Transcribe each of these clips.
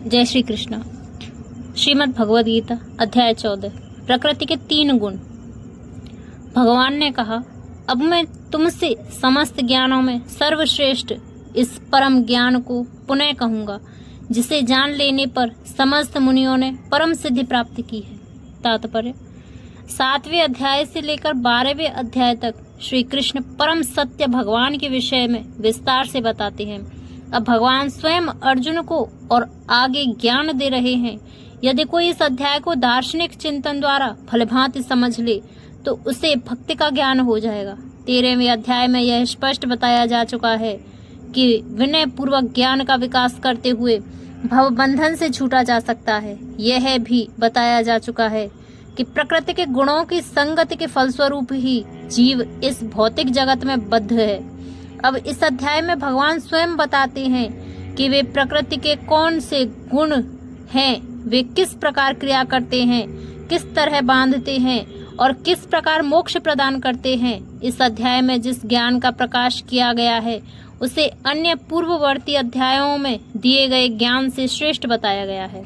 जय श्री कृष्ण। श्रीमद् भगवद गीता अध्याय 14 प्रकृति के 3 गुण। भगवान ने कहा, अब मैं तुमसे समस्त ज्ञानों में सर्वश्रेष्ठ इस परम ज्ञान को पुनः कहूँगा, जिसे जान लेने पर समस्त मुनियों ने परम सिद्धि प्राप्त की है। तात्पर्य: 7वें अध्याय से लेकर 12वें अध्याय तक श्री कृष्ण परम सत्य भगवान के विषय में विस्तार से बताते हैं। अब भगवान स्वयं अर्जुन को और आगे ज्ञान दे रहे हैं। यदि कोई इस अध्याय को दार्शनिक चिंतन द्वारा भलीभांति समझ ले तो उसे भक्ति का ज्ञान हो जाएगा। 13वें अध्याय में यह स्पष्ट बताया जा चुका है कि विनय पूर्वक ज्ञान का विकास करते हुए भव बंधन से छूटा जा सकता है। यह भी बताया जा चुका है कि प्रकृति के गुणों की संगति के फलस्वरूप ही जीव इस भौतिक जगत में बद्ध है। अब इस अध्याय में भगवान स्वयं बताते हैं कि वे प्रकृति के कौन से गुण हैं, वे किस प्रकार क्रिया करते हैं, किस तरह बांधते हैं और किस प्रकार मोक्ष प्रदान करते हैं। इस अध्याय में जिस ज्ञान का प्रकाश किया गया है उसे अन्य पूर्ववर्ती अध्यायों में दिए गए ज्ञान से श्रेष्ठ बताया गया है।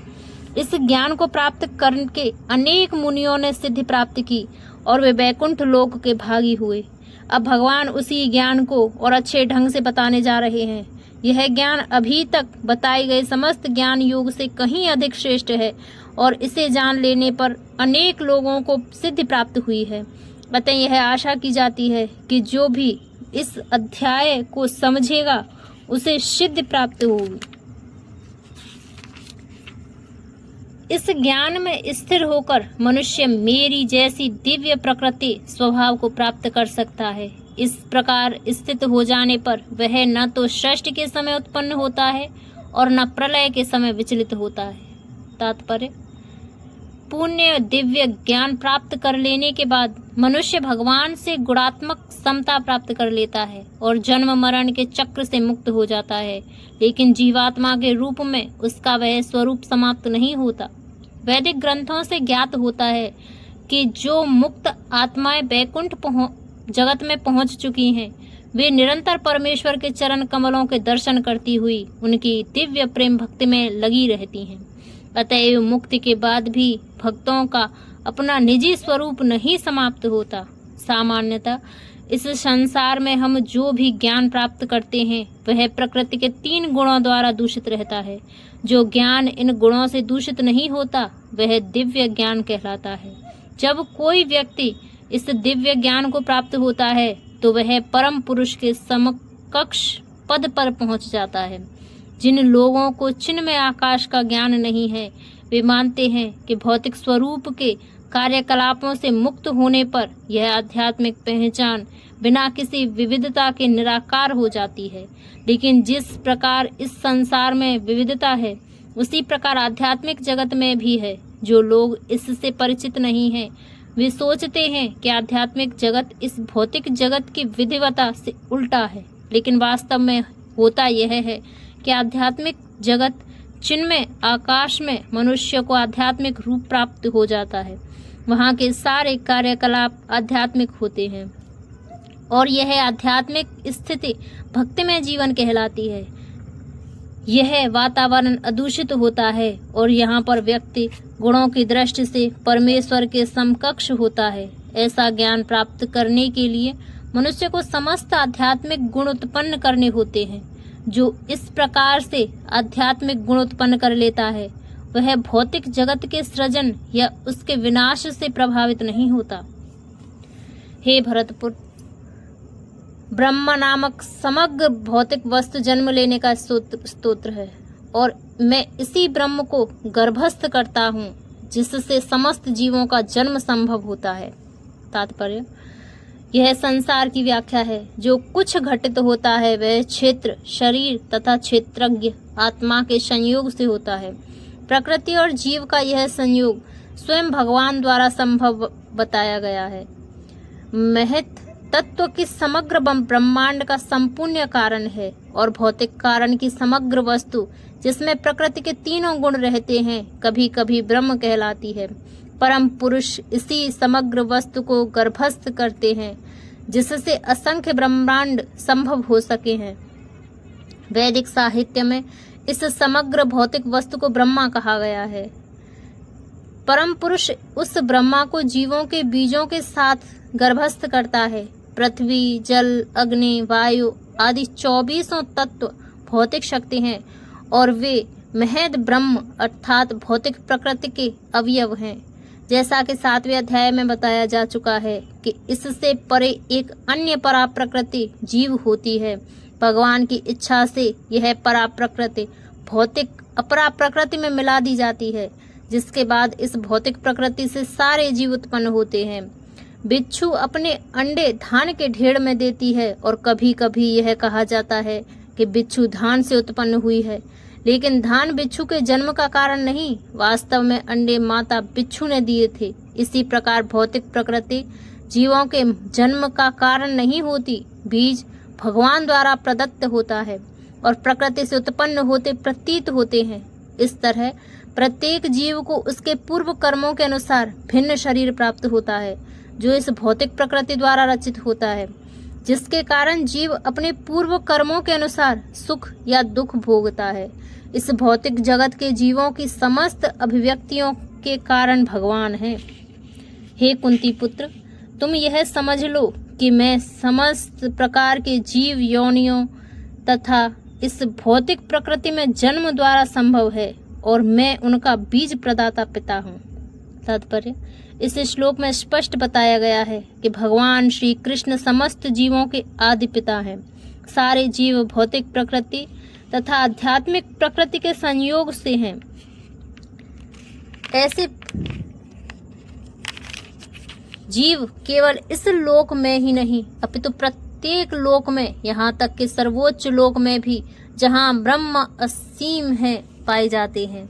इस ज्ञान को प्राप्त करके अनेक मुनियों ने सिद्धि प्राप्त की और वे वैकुंठ लोक के भागी हुए। अब भगवान उसी ज्ञान को और अच्छे ढंग से बताने जा रहे हैं। यह ज्ञान अभी तक बताए गए समस्त ज्ञान योग से कहीं अधिक श्रेष्ठ है और इसे जान लेने पर अनेक लोगों को सिद्धि प्राप्त हुई है। अतः यह आशा की जाती है कि जो भी इस अध्याय को समझेगा उसे सिद्धि प्राप्त होगी। इस ज्ञान में स्थिर होकर मनुष्य मेरी जैसी दिव्य प्रकृति स्वभाव को प्राप्त कर सकता है। इस प्रकार स्थित हो जाने पर वह न तो सृष्टि के समय उत्पन्न होता है और न प्रलय के समय विचलित होता है। तात्पर्य: पुण्य दिव्य ज्ञान प्राप्त कर लेने के बाद मनुष्य भगवान से गुणात्मक समता प्राप्त कर लेता है और जन्म मरण के चक्र से मुक्त हो जाता है। लेकिन जीवात्मा के रूप में उसका वह स्वरूप समाप्त नहीं होता। वैदिक ग्रंथों से ज्ञात होता है कि जो मुक्त आत्माएं वैकुंठ जगत में पहुंच चुकी हैं, वे निरंतर परमेश्वर के चरण कमलों के दर्शन करती हुई उनकी दिव्य प्रेम भक्ति में लगी रहती हैं। अतएव मुक्ति के बाद भी भक्तों का अपना निजी स्वरूप नहीं समाप्त होता। सामान्यतः इस संसार में हम जो भी ज्ञान प्राप्त करते हैं वह प्रकृति के 3 गुणों द्वारा दूषित रहता है। जो ज्ञान इन गुणों से दूषित नहीं होता वह दिव्य ज्ञान कहलाता है। जब कोई व्यक्ति इस दिव्य ज्ञान को प्राप्त होता है तो वह परम पुरुष के समकक्ष पद पर पहुंच जाता है। जिन लोगों को चिन्मय आकाश का ज्ञान नहीं है वे मानते हैं कि भौतिक स्वरूप के कार्यकलापों से मुक्त होने पर यह आध्यात्मिक पहचान बिना किसी विविधता के निराकार हो जाती है। लेकिन जिस प्रकार इस संसार में विविधता है उसी प्रकार आध्यात्मिक जगत में भी है। जो लोग इससे परिचित नहीं हैं वे सोचते हैं कि आध्यात्मिक जगत इस भौतिक जगत की विधिवता से उल्टा है। लेकिन वास्तव में होता यह है कि आध्यात्मिक जगत चिन्मय आकाश में मनुष्य को आध्यात्मिक रूप प्राप्त हो जाता है। वहाँ के सारे कार्यकलाप आध्यात्मिक होते हैं और यह आध्यात्मिक स्थिति भक्तिमय जीवन कहलाती है। यह वातावरण अदूषित होता है और यहाँ पर व्यक्ति गुणों की दृष्टि से परमेश्वर के समकक्ष होता है। ऐसा ज्ञान प्राप्त करने के लिए मनुष्य को समस्त आध्यात्मिक गुण उत्पन्न करने होते हैं। जो इस प्रकार से आध्यात्मिक गुण उत्पन्न कर लेता है वह भौतिक जगत के सृजन या उसके विनाश से प्रभावित नहीं होता। हे भरतपुत्र, ब्रह्म नामक समग्र भौतिक वस्तु जन्म लेने का स्तोत्र है और मैं इसी ब्रह्म को गर्भस्थ करता हूँ जिससे समस्त जीवों का जन्म संभव होता है। तात्पर्य: यह संसार की व्याख्या है। जो कुछ घटित होता है वह क्षेत्र, शरीर तथा क्षेत्रज्ञ आत्मा के संयोग से होता है। प्रकृति और जीव का यह संयोग स्वयं भगवान द्वारा संभव बताया गया है। महत तत्व की समग्र ब्रह्मांड का संपूर्ण कारण है और भौतिक कारण की समग्र वस्तु जिसमें प्रकृति के 3 गुण रहते हैं कभी कभी ब्रह्म कहलाती है। परम पुरुष इसी समग्र वस्तु को गर्भस्थ करते हैं जिससे असंख्य ब्रह्मांड संभव हो सके हैं। वैदिक साहित्य में इस समग्र भौतिक वस्तु को ब्रह्मा कहा गया है। परम पुरुष उस ब्रह्मा को जीवों के बीजों के साथ गर्भस्थ करता है। पृथ्वी, जल, अग्नि, वायु आदि 24 तत्व भौतिक शक्ति हैं और वे महद ब्रह्म अर्थात भौतिक प्रकृति के अवयव हैं। जैसा कि 7वें अध्याय में बताया जा चुका है कि इससे परे एक अन्य परा प्रकृति जीव होती है। भगवान की इच्छा से यह परा प्रकृति भौतिक अपरा प्रकृति में मिला दी जाती है, जिसके बाद इस भौतिक प्रकृति से सारे जीव उत्पन्न होते हैं। बिच्छू अपने अंडे धान के ढेर में देती है और कभी कभी यह कहा जाता है कि बिच्छू धान से उत्पन्न हुई है, लेकिन धान बिच्छू के जन्म का कारण नहीं, वास्तव में अंडे माता बिच्छू ने दिए थे। इसी प्रकार भौतिक प्रकृति जीवों के जन्म का कारण नहीं होती, बीज भगवान द्वारा प्रदत्त होता है और प्रकृति से उत्पन्न होते प्रतीत होते हैं। इस तरह प्रत्येक जीव को उसके पूर्व कर्मों के अनुसार भिन्न शरीर प्राप्त होता है, जो इस भौतिक प्रकृति द्वारा रचित होता है, जिसके कारण जीव अपने पूर्व कर्मों के अनुसार सुख या दुख भोगता है। इस भौतिक जगत के जीवों की समस्त अभिव्यक्तियों के कारण भगवान है। हे कुंती पुत्र, तुम यह समझ लो कि मैं समस्त प्रकार के जीव योनियों तथा इस भौतिक प्रकृति में जन्म द्वारा संभव है और मैं उनका बीज प्रदाता पिता हूँ। तात्पर्य, इस श्लोक में स्पष्ट बताया गया है कि भगवान श्री कृष्ण समस्त जीवों के आदि पिता हैं। सारे जीव भौतिक प्रकृति तथा आध्यात्मिक प्रकृति के संयोग से हैं। ऐसे जीव केवल इस लोक में ही नहीं अपितु प्रत्येक लोक में, यहाँ तक कि सर्वोच्च लोक में भी जहाँ ब्रह्म असीम है, पाए जाते हैं।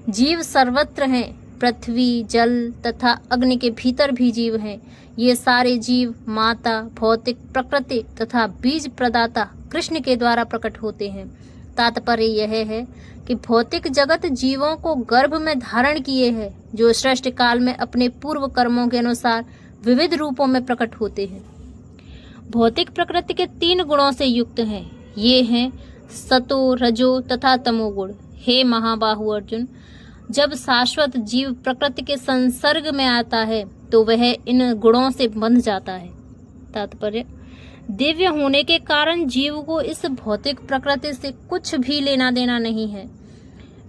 जीव सर्वत्र हैं। पृथ्वी, जल तथा अग्नि के भीतर भी जीव हैं। ये सारे जीव माता, भौतिक प्रकृति तथा बीज प्रदाता कृष्ण के द्वारा प्रकट होते हैं। तात्पर्य यह है कि भौतिक जगत जीवों को गर्भ में धारण किए है, जो सृष्टि काल में अपने पूर्व कर्मों के अनुसार विविध रूपों में प्रकट होते हैं। भौतिक प्रकृति के 3 गुणों से युक्त हैं। ये हैं सतो, रजो तथा तमोगुण। हे महाबाहु अर्जुन, जब शाश्वत जीव प्रकृति के संसर्ग में आता है तो वह इन गुणों से बंध जाता है। तात्पर्य, दिव्य होने के कारण जीव को इस भौतिक प्रकृति से कुछ भी लेना देना नहीं है।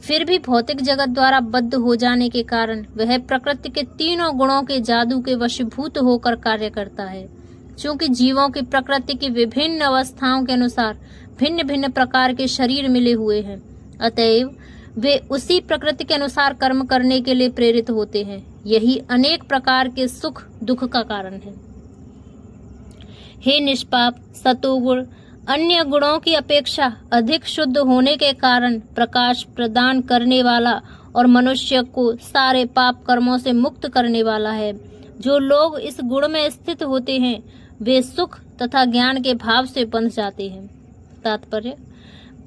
फिर भी भौतिक जगत द्वारा बद्ध हो जाने के कारण वह प्रकृति के 3 गुणों के जादू के वशीभूत होकर कार्य करता है। चूंकि जीवों की प्रकृति की विभिन्न अवस्थाओं के अनुसार भिन्न भिन्न प्रकार के शरीर मिले हुए हैं, अतएव वे उसी प्रकृति के अनुसार कर्म करने के लिए प्रेरित होते हैं। यही अनेक प्रकार के सुख दुख का कारण है। हे निष्पाप, सतोगुण अन्य गुणों की अपेक्षा अधिक शुद्ध होने के कारण प्रकाश प्रदान करने वाला और मनुष्य को सारे पाप कर्मों से मुक्त करने वाला है। जो लोग इस गुण में स्थित होते हैं वे सुख तथा ज्ञान के भाव से बंध जाते हैं। तात्पर्य,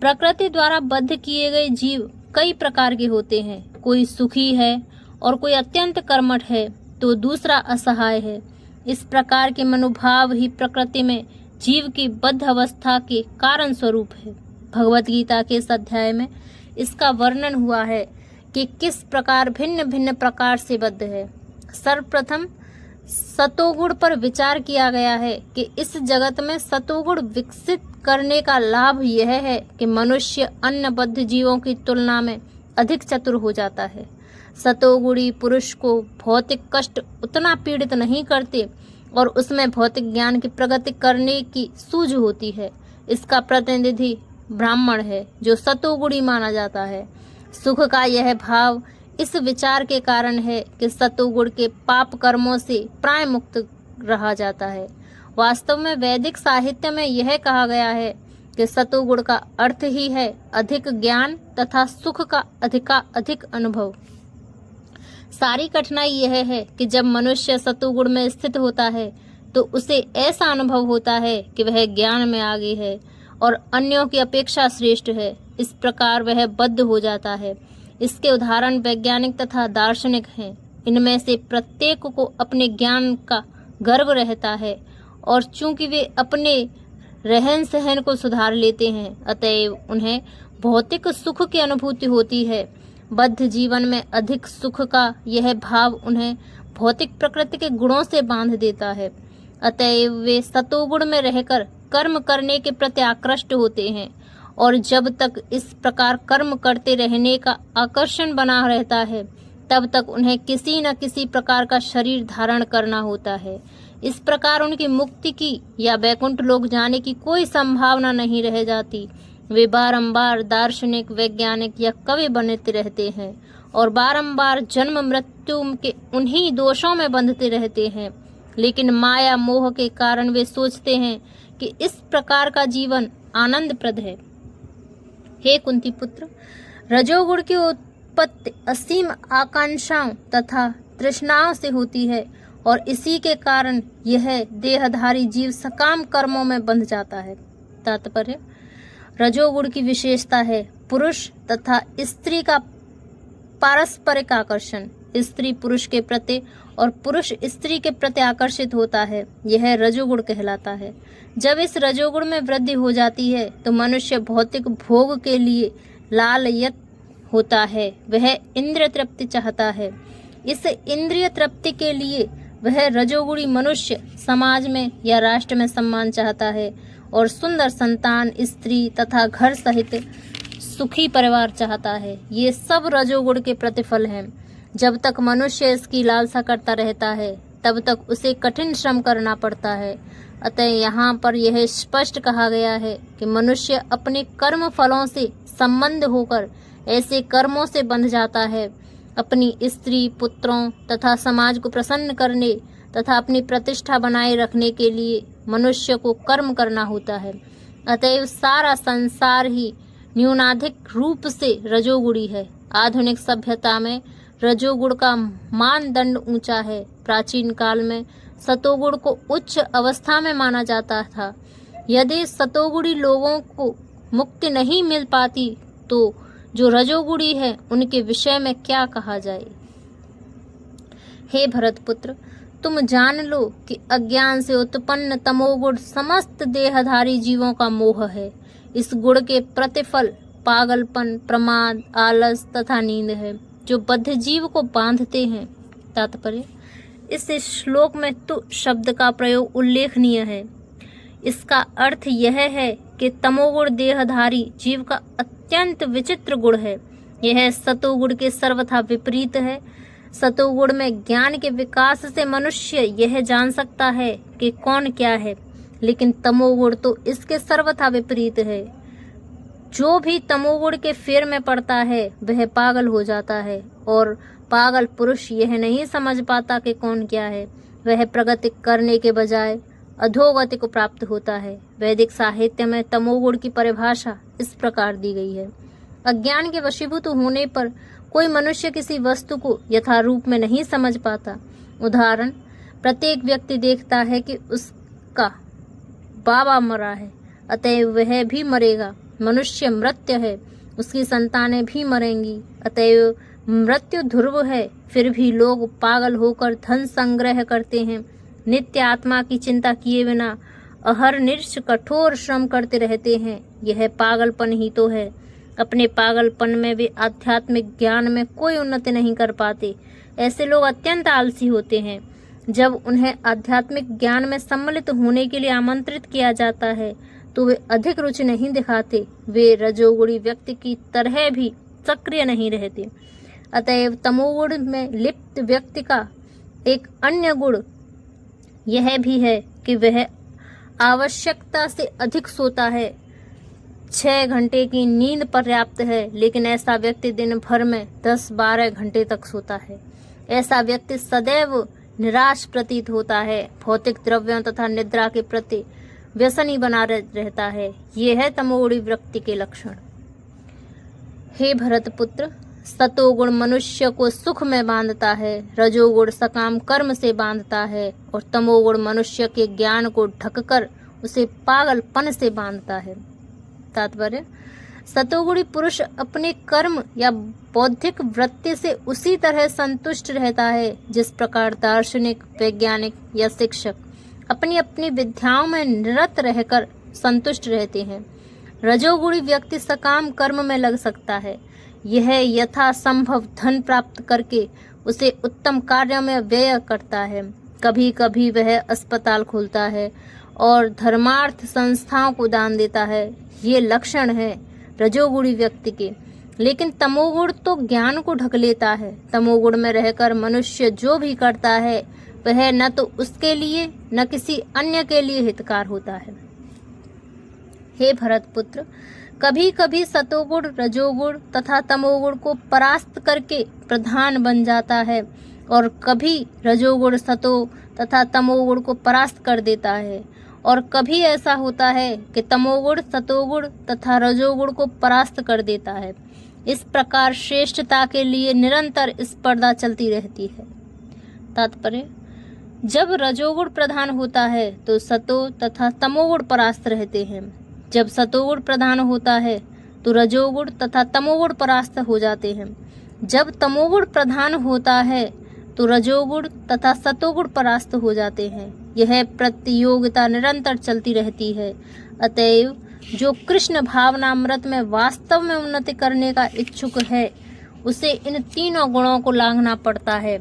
प्रकृति द्वारा बद्ध किए गए जीव कई प्रकार के होते हैं। कोई सुखी है और कोई अत्यंत कर्मठ है तो दूसरा असहाय है। इस प्रकार के मनोभाव ही प्रकृति में जीव की बद्ध अवस्था के कारण स्वरूप है। भगवत गीता के इस अध्याय में इसका वर्णन हुआ है कि किस प्रकार भिन्न भिन्न प्रकार से बद्ध है। सर्वप्रथम सतोगुण पर विचार किया गया है कि इस जगत में सतोगुण विकसित करने का लाभ यह है कि मनुष्य अन्य बद्ध जीवों की तुलना में अधिक चतुर हो जाता है। सतोगुणी पुरुष को भौतिक कष्ट उतना पीड़ित नहीं करते और उसमें भौतिक ज्ञान की प्रगति करने की सूझ होती है। इसका प्रतिनिधि ब्राह्मण है जो सतोगुणी माना जाता है। सुख का यह भाव इस विचार के कारण है कि सतोगुण के पाप कर्मों से प्राय मुक्त रहा जाता है। वास्तव में वैदिक साहित्य में यह कहा गया है कि सतोगुण का अर्थ ही है अधिक ज्ञान तथा सुख का अधिक अनुभव। सारी कठिनाई यह है कि जब मनुष्य सतोगुण में स्थित होता है तो उसे ऐसा अनुभव होता है कि वह ज्ञान में आगे है और अन्यों की अपेक्षा श्रेष्ठ है। इस प्रकार वह बद्ध हो जाता है। इसके उदाहरण वैज्ञानिक तथा दार्शनिक हैं। इनमें से प्रत्येक को अपने ज्ञान का गर्व रहता है और चूंकि वे अपने रहन सहन को सुधार लेते हैं, अतएव उन्हें भौतिक सुख की अनुभूति होती है। बद्ध जीवन में अधिक सुख का यह भाव उन्हें भौतिक प्रकृति के गुणों से बांध देता है। अतएव वे सतोगुण में रहकर कर्म करने के प्रति आकृष्ट होते हैं, और जब तक इस प्रकार कर्म करते रहने का आकर्षण बना रहता है, तब तक उन्हें किसी न किसी प्रकार का शरीर धारण करना होता है। इस प्रकार उनकी मुक्ति की या वैकुंठ लोक जाने की कोई संभावना नहीं रह जाती। वे बारंबार दार्शनिक, वैज्ञानिक या कवि बनते रहते हैं और बारंबार जन्म मृत्यु के उन्हीं दोषों में बंधते रहते हैं। लेकिन माया मोह के कारण वे सोचते हैं कि इस प्रकार का जीवन आनंदप्रद है। हे कुंती पुत्र, रजोगुण की उत्पत्ति असीम आकांक्षाओं तथा तृष्णाओं से होती है, और इसी के कारण यह देहधारी जीव सकाम कर्मों में बंध जाता है। तात्पर्य: रजोगुण की विशेषता है पुरुष तथा स्त्री का पारस्परिक आकर्षण। स्त्री पुरुष के प्रति और पुरुष स्त्री के प्रति आकर्षित होता है, यह रजोगुण कहलाता है। जब इस रजोगुण में वृद्धि हो जाती है तो मनुष्य भौतिक भोग के लिए लालयत होता है। वह इंद्रिय तृप्ति चाहता है। इस इंद्रिय तृप्ति के लिए वह रजोगुणी मनुष्य समाज में या राष्ट्र में सम्मान चाहता है और सुंदर संतान, स्त्री तथा घर सहित सुखी परिवार चाहता है। ये सब रजोगुण के प्रतिफल हैं। जब तक मनुष्य इसकी लालसा करता रहता है, तब तक उसे कठिन श्रम करना पड़ता है। अतः यहाँ पर यह स्पष्ट कहा गया है कि मनुष्य अपने कर्म फलों से संबंध होकर ऐसे कर्मों से बंध जाता है। अपनी स्त्री, पुत्रों तथा समाज को प्रसन्न करने तथा अपनी प्रतिष्ठा बनाए रखने के लिए मनुष्य को कर्म करना होता है। अतएव सारा संसार ही न्यूनाधिक रूप से रजोगुणी है। आधुनिक सभ्यता में रजोगुण का मानदंड ऊंचा है। प्राचीन काल में सतोगुण को उच्च अवस्था में माना जाता था। यदि सतोगुणी लोगों को मुक्ति नहीं मिल पाती तो जो रजोगुणी है उनके विषय में क्या कहा जाए। हे भरतपुत्र, तुम जान लो कि अज्ञान से उत्पन्न तमोगुण समस्त देहधारी जीवों का मोह है। इस गुण के प्रतिफल पागलपन, प्रमाद, आलस तथा नींद है, जो बद्ध जीव को बांधते हैं। तात्पर्य: इस श्लोक में तु शब्द का प्रयोग उल्लेखनीय है। इसका अर्थ यह है कि तमोगुण देहधारी जीव का अत्यंत विचित्र गुण है। यह सतोगुण के सर्वथा विपरीत है। सतोगुण में ज्ञान के विकास से मनुष्य यह जान सकता है कि कौन क्या है, लेकिन तमोगुण तो इसके सर्वथा विपरीत है। जो भी तमोगुण के फेर में पड़ता है वह पागल हो जाता है, और पागल पुरुष यह नहीं समझ पाता कि कौन क्या है। वह प्रगति करने के बजाय अधोगति को प्राप्त होता है। वैदिक साहित्य में तमोगुण की परिभाषा इस प्रकार दी गई है: अज्ञान के वशीभूत होने पर कोई मनुष्य किसी वस्तु को यथारूप में नहीं समझ पाता। उदाहरण: प्रत्येक व्यक्ति देखता है कि उसका बाबा मरा है, अतएव वह भी मरेगा। मनुष्य मृत्य है, उसकी संतानें भी मरेंगी, अतएव मृत्यु ध्रुव है। फिर भी लोग पागल होकर धन संग्रह करते हैं, नित्य आत्मा की चिंता किए बिना अहर्निश कठोर श्रम करते रहते हैं। यह पागलपन ही तो है। अपने पागलपन में वे आध्यात्मिक ज्ञान में कोई उन्नति नहीं कर पाते। ऐसे लोग अत्यंत आलसी होते हैं। जब उन्हें आध्यात्मिक ज्ञान में सम्मिलित होने के लिए आमंत्रित किया जाता है तो वे अधिक रुचि नहीं दिखाते। वे रजोगुणी व्यक्ति की तरह भी सक्रिय नहीं रहते। अतएव तमोगुण में लिप्त व्यक्ति का एक अन्य गुण यह भी है कि वह आवश्यकता से अधिक सोता है। 6 घंटे की नींद पर्याप्त है, लेकिन ऐसा व्यक्ति दिन भर में 10-12 घंटे तक सोता है। ऐसा व्यक्ति सदैव निराश प्रतीत होता है। भौतिक द्रव्यों तथा निद्रा के प्रति व्यसनी बना रहता है। ये है तमोगुणी व्यक्ति के लक्षण। हे भरतपुत्र, सतोगुण मनुष्य को सुख में बांधता है, रजोगुण सकाम कर्म से बांधता है, और तमोगुण मनुष्य के ज्ञान को ढककर उसे पागलपन से बांधता है। तात्पर्य: सतोगुणी पुरुष अपने कर्म या बौद्धिक वृत्ति से उसी तरह संतुष्ट रहता है जिस प्रकार दार्शनिक, वैज्ञानिक या शिक्षक अपनी अपनी विद्याओं में निरत रहकर संतुष्ट रहते हैं। रजोगुणी व्यक्ति सकाम कर्म में लग सकता है। यह यथासंभव धन प्राप्त करके उसे उत्तम कार्यों में व्यय करता है। कभी कभी वह अस्पताल खोलता है और धर्मार्थ संस्थाओं को दान देता है। ये लक्षण है रजोगुणी व्यक्ति के। लेकिन तमोगुण तो ज्ञान को ढक लेता है। तमोगुण में रहकर मनुष्य जो भी करता है वह न तो उसके लिए न किसी अन्य के लिए हितकार होता है। हे भरतपुत्र, कभी कभी सतोगुण रजोगुण तथा तमोगुण को परास्त करके प्रधान बन जाता है और कभी रजोगुण सतो तथा तमोगुण को परास्त कर देता है, और कभी ऐसा होता है कि तमोगुण सतोगुण तथा रजोगुण को परास्त कर देता है। इस प्रकार श्रेष्ठता के लिए निरंतर स्पर्धा चलती रहती है। तात्पर्य, जब रजोगुण प्रधान होता है तो सतो तथा तमोगुण परास्त रहते हैं। जब सतोगुण प्रधान होता है तो रजोगुण तथा तमोगुण परास्त हो जाते हैं। जब तमोगुण प्रधान होता है तो रजोगुण तथा सतोगुण परास्त हो जाते हैं। यह प्रतियोगिता निरंतर चलती रहती है। अतएव जो कृष्ण भावनामृत में वास्तव में उन्नति करने का इच्छुक है उसे इन तीनों गुणों को लांघना पड़ता है।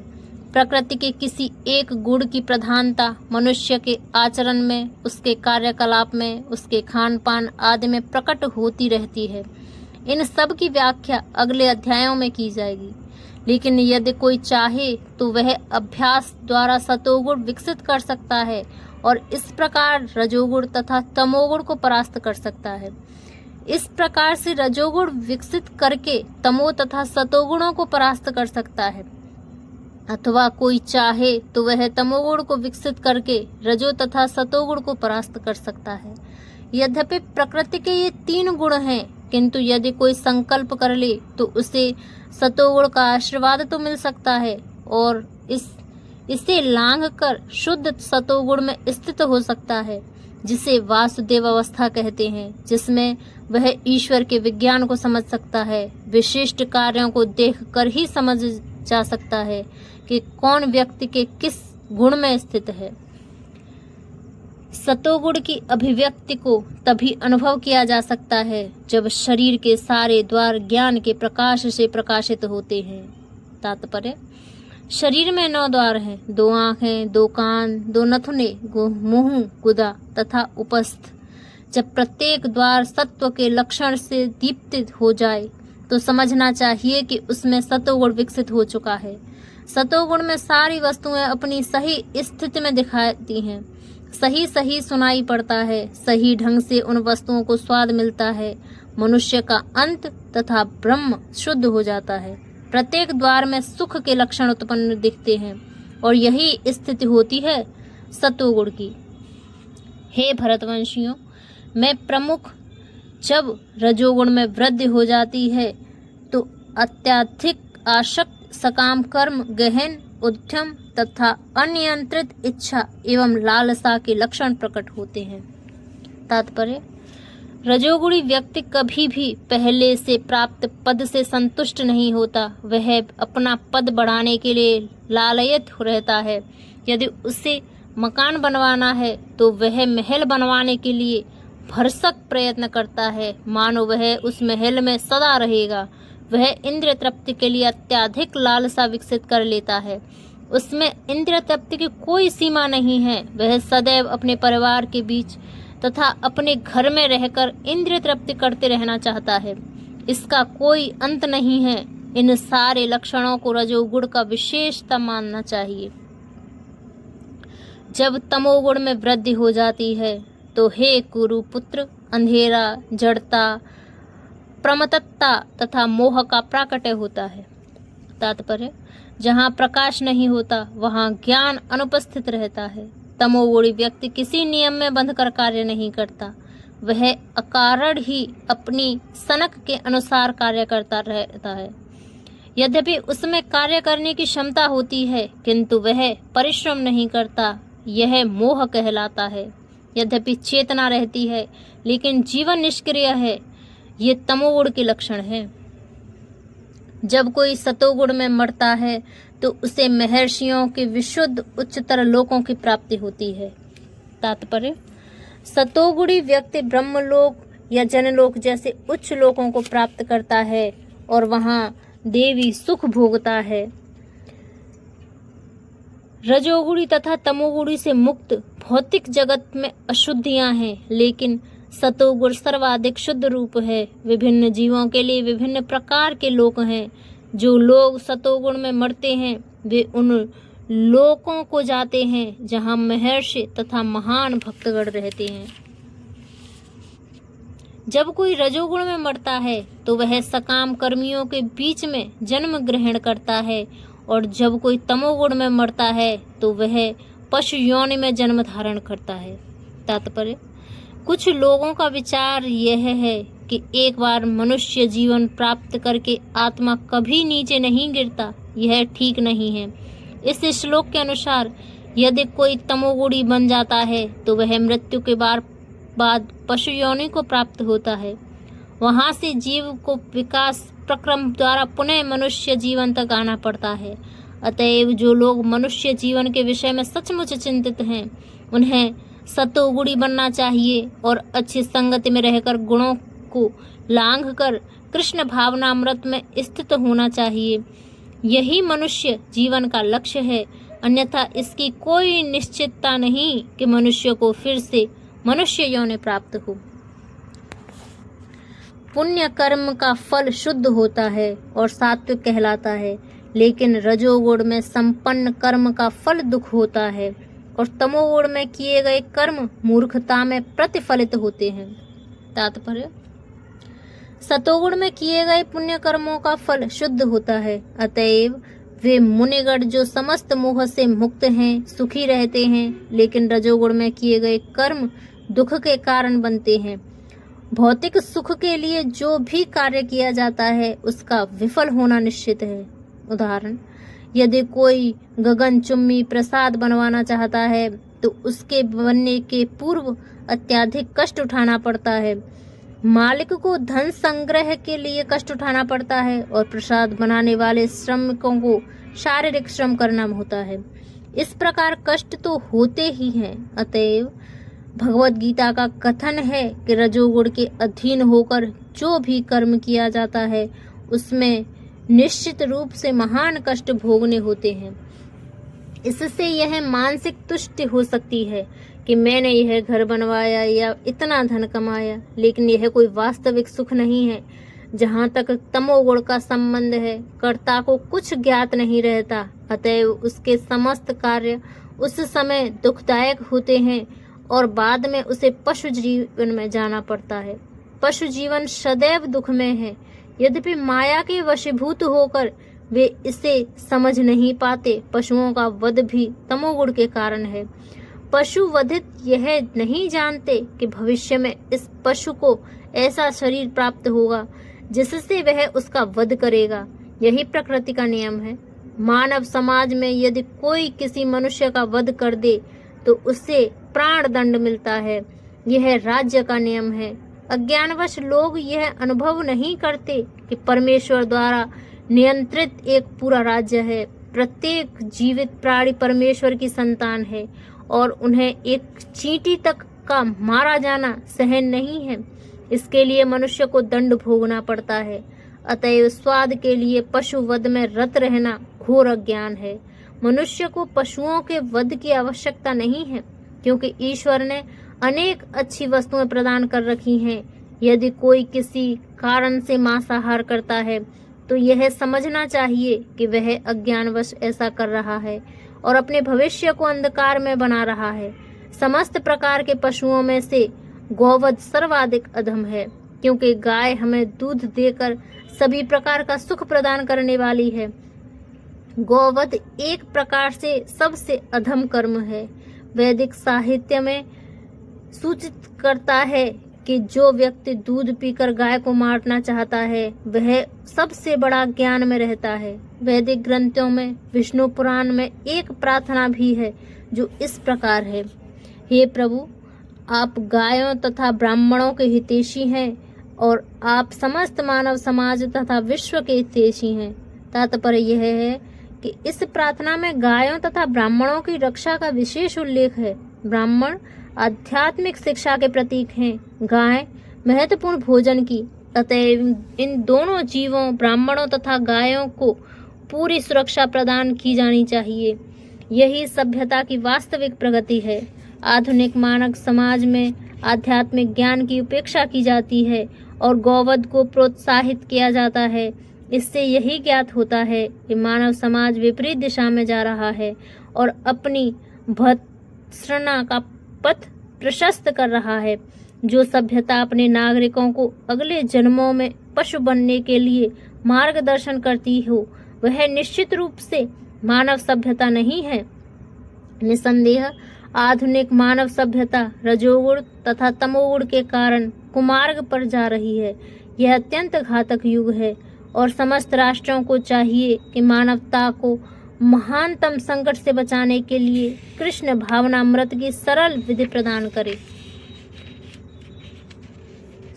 प्रकृति के किसी एक गुण की प्रधानता मनुष्य के आचरण में, उसके कार्यकलाप में, उसके खान पान आदि में प्रकट होती रहती है। इन सब की व्याख्या अगले अध्यायों में की जाएगी। लेकिन यदि कोई चाहे तो वह अभ्यास द्वारा सतोगुण विकसित कर सकता है और इस प्रकार रजोगुण तथा तमोगुण को परास्त कर सकता है। इस प्रकार से रजोगुण विकसित करके तमो तथा सतोगुणों को परास्त कर सकता है, अथवा कोई चाहे तो वह तमोगुण को विकसित करके रजो तथा सतोगुण को परास्त कर सकता है। यद्यपि प्रकृति के ये तीन गुण हैं, किंतु यदि कोई संकल्प कर ले तो उसे सतोगुण का आशीर्वाद तो मिल सकता है और इसे लांघ कर शुद्ध सतोगुण में स्थित हो सकता है, जिसे वासुदेव अवस्था कहते हैं, जिसमें वह ईश्वर के विज्ञान को समझ सकता है। विशिष्ट कार्यों को देखकर ही समझ जा सकता है कि कौन व्यक्ति के किस गुण में स्थित है। सतोगुण की अभिव्यक्ति को तभी अनुभव किया जा सकता है जब शरीर के सारे द्वार ज्ञान के प्रकाश से प्रकाशित होते हैं। तात्पर्य, शरीर में 9 द्वार हैं, 2 आँखें, 2 कान, 2 नथुने, मुंह, गुदा तथा उपस्थ। जब प्रत्येक द्वार सत्व के लक्षण से दीप्तित हो जाए तो समझना चाहिए कि उसमें सतोगुण विकसित हो चुका है। सतोगुण में सारी वस्तुएं अपनी सही स्थिति में दिखाती हैं, सही सुनाई पड़ता है, सही ढंग से उन वस्तुओं को स्वाद मिलता है। मनुष्य का अंत तथा ब्रह्म शुद्ध हो जाता है। प्रत्येक द्वार में सुख के लक्षण उत्पन्न दिखते हैं और यही स्थिति होती है सतोगुण की। हे भरतवंशियों, मैं प्रमुख, जब रजोगुण में वृद्धि हो जाती है तो अत्यधिक आसक्त सकाम कर्म, गहन उद्यम तथा अनियंत्रित इच्छा एवं लालसा के लक्षण प्रकट होते हैं। तात्पर्य, रजोगुणी व्यक्ति कभी भी पहले से प्राप्त पद से संतुष्ट नहीं होता। वह अपना पद बढ़ाने के लिए लालयित रहता है। यदि उसे मकान बनवाना है तो वह महल बनवाने के लिए भरसक प्रयत्न करता है, मानो वह उस महल में सदा रहेगा। वह इंद्रिय तृप्ति के लिए अत्यधिक लालसा विकसित कर लेता है। उसमें इंद्रिय तृप्ति की कोई सीमा नहीं है। वह सदैव अपने परिवार के बीच तथा अपने घर में रहकर इंद्रिय तृप्ति करते रहना चाहता है। इसका कोई अंत नहीं है। इन सारे लक्षणों को रजोगुण का विशेषता मानना चाहिए। जब तमोगुण में वृद्धि हो जाती है तो हे कुरुपुत्र, अंधेरा, जड़ता, प्रमत्तता तथा मोह का प्राकट्य होता है। तात्पर्य, जहाँ प्रकाश नहीं होता वहाँ ज्ञान अनुपस्थित रहता है। तमोगुणी व्यक्ति किसी नियम में बंधकर कार्य नहीं करता। वह अकारण ही अपनी सनक के अनुसार कार्य करता रहता है। यद्यपि उसमें कार्य करने की क्षमता होती है, किंतु वह परिश्रम नहीं करता। यह मोह कहलाता है। यद्यपि चेतना रहती है लेकिन जीवन निष्क्रिय है। ये तमोगुण के लक्षण हैं। जब कोई सतोगुण में मरता है तो उसे महर्षियों के विशुद्ध उच्चतर लोकों की प्राप्ति होती है। तात्पर्य, सतोगुणी व्यक्ति ब्रह्मलोक या जनलोक जैसे उच्च लोकों को प्राप्त करता है और वहां देवी सुख भोगता है। रजोगुणी तथा तमोगुणी से मुक्त भौतिक जगत में अशुद्धियां हैं, लेकिन सतोगुण सर्वाधिक शुद्ध रूप है। विभिन्न जीवों के लिए विभिन्न प्रकार के लोक हैं। जो लोग सतोगुण में मरते हैं वे उन लोकों को जाते हैं जहां महर्षि तथा महान भक्तगण रहते हैं। जब कोई रजोगुण में मरता है तो वह सकाम कर्मियों के बीच में जन्म ग्रहण करता है, और जब कोई तमोगुण में मरता है तो वह पशु योनि में जन्म धारण करता है। तात्पर्य: कुछ लोगों का विचार यह है कि एक बार मनुष्य जीवन प्राप्त करके आत्मा कभी नीचे नहीं गिरता। यह ठीक नहीं है। इस श्लोक के अनुसार यदि कोई तमोगुणी बन जाता है तो वह मृत्यु के बाद पशु योनि को प्राप्त होता है। वहां से जीव को विकास प्रक्रम द्वारा पुनः मनुष्य जीवन तक आना पड़ता है। अतएव जो लोग मनुष्य जीवन के विषय में सचमुच चिंतित हैं उन्हें सतोगुणी बनना चाहिए और अच्छी संगति में रहकर गुणों को लांघ कर कृष्ण भावनामृत में स्थित होना चाहिए। यही मनुष्य जीवन का लक्ष्य है। अन्यथा इसकी कोई निश्चितता नहीं कि मनुष्य को फिर से मनुष्य योनि प्राप्त हो। पुण्य कर्म का फल शुद्ध होता है और सात्विक कहलाता है, लेकिन रजोगुण में संपन्न कर्म का फल दुख होता है और तमोगुण में किए गए कर्म मूर्खता में प्रतिफलित होते हैं। तात्पर्य: सतोगुण में किए गए पुण्य कर्मों का फल शुद्ध होता है। अतएव वे मुनिगण जो समस्त मोह से मुक्त हैं सुखी रहते हैं, लेकिन रजोगुण में किए गए कर्म दुख के कारण बनते हैं। भौतिक सुख के लिए जो भी कार्य किया जाता है उसका विफल होना निश्चित है। उदाहरण: यदि कोई गगनचुम्बी प्रसाद बनवाना चाहता है तो उसके बनने के पूर्व अत्यधिक कष्ट उठाना पड़ता है। मालिक को धन संग्रह के लिए कष्ट उठाना पड़ता है और प्रसाद बनाने वाले श्रमिकों को शारीरिक श्रम करना होता है। इस प्रकार कष्ट तो होते ही हैं। अतएव भगवत गीता का कथन है कि रजोगुण के अधीन होकर जो भी कर्म किया जाता है उसमें निश्चित रूप से महान कष्ट भोगने होते हैं। इससे यह मानसिक तुष्टि हो सकती है कि मैंने यह घर बनवाया या इतना धन कमाया, लेकिन यह कोई वास्तविक सुख नहीं है। जहाँ तक तमोगुण का संबंध है, कर्ता को कुछ ज्ञात नहीं रहता, अतएव उसके समस्त कार्य उस समय दुखदायक होते हैं और बाद में उसे पशु जीवन में जाना पड़ता है। पशु जीवन सदैव दुखमय है। यद्यपि माया के वशीभूत होकर वे इसे समझ नहीं पाते। पशुओं का वध भी तमोगुण के कारण है। पशु वधित यह नहीं जानते कि भविष्य में इस पशु को ऐसा शरीर प्राप्त होगा जिससे वह उसका वध करेगा। यही प्रकृति का नियम है। मानव समाज में यदि कोई किसी मनुष्य का वध कर दे तो उससे प्राण दंड मिलता है। यह राज्य का नियम है। अज्ञानवश लोग यह अनुभव नहीं करते कि परमेश्वर द्वारा नियंत्रित एक पूरा राज्य है। प्रत्येक जीवित प्राणी परमेश्वर की संतान है और उन्हें एक चींटी तक का मारा जाना सहन नहीं है। इसके लिए मनुष्य को दंड भोगना पड़ता है। अतएव स्वाद के लिए पशु वध में रत रहना घोर अज्ञान है। मनुष्य को पशुओं के वध की आवश्यकता नहीं है, क्योंकि ईश्वर ने अनेक अच्छी वस्तुएं प्रदान कर रखी हैं। यदि कोई किसी कारण से मांसाहार करता है तो यह समझना चाहिए कि वह अज्ञानवश ऐसा कर रहा है और अपने भविष्य को अंधकार में बना रहा है। समस्त प्रकार के पशुओं में से गौवध सर्वाधिक अधम है, क्योंकि गाय हमें दूध देकर सभी प्रकार का सुख प्रदान करने वाली है। गौवध एक प्रकार से सबसे अधम कर्म है। वैदिक साहित्य में सूचित करता है कि जो व्यक्ति दूध पीकर गाय को मारना चाहता है वह सबसे बड़ा ज्ञान में रहता है। वैदिक ग्रंथों में विष्णु पुराण में एक प्रार्थना भी है जो इस प्रकार है: हे प्रभु, आप गायों तथा ब्राह्मणों के हितैषी हैं और आप समस्त मानव समाज तथा विश्व के हितैषी हैं। तात्पर्य यह है कि इस प्रार्थना में गायों तथा ब्राह्मणों की रक्षा का विशेष उल्लेख है। ब्राह्मण आध्यात्मिक शिक्षा के प्रतीक हैं। गाय महत्वपूर्ण भोजन की। अतएव इन दोनों जीवों, ब्राह्मणों तथा गायों को पूरी सुरक्षा प्रदान की जानी चाहिए। यही सभ्यता की वास्तविक प्रगति है। आधुनिक मानव समाज में आध्यात्मिक ज्ञान की उपेक्षा की जाती है और गौवध को प्रोत्साहित किया जाता है। इससे यही ज्ञात होता है कि मानव समाज विपरीत दिशा में जा रहा है और अपनी भत्सना का पथ प्रशस्त कर रहा है। जो सभ्यता अपने नागरिकों को अगले जन्मों में पशु बनने के लिए मार्गदर्शन करती हो, वह निश्चित रूप से मानव सभ्यता नहीं है। निसंदेह आधुनिक मानव सभ्यता रजोगुण तथा तमोगुण के कारण कुमार्ग पर जा रही है। यह अत्यंत घातक युग है और समस्त राष्ट्रों को चाहिए कि मानवता को महानतम संकट से बचाने के लिए कृष्ण भावनामृत की सरल विधि प्रदान करे।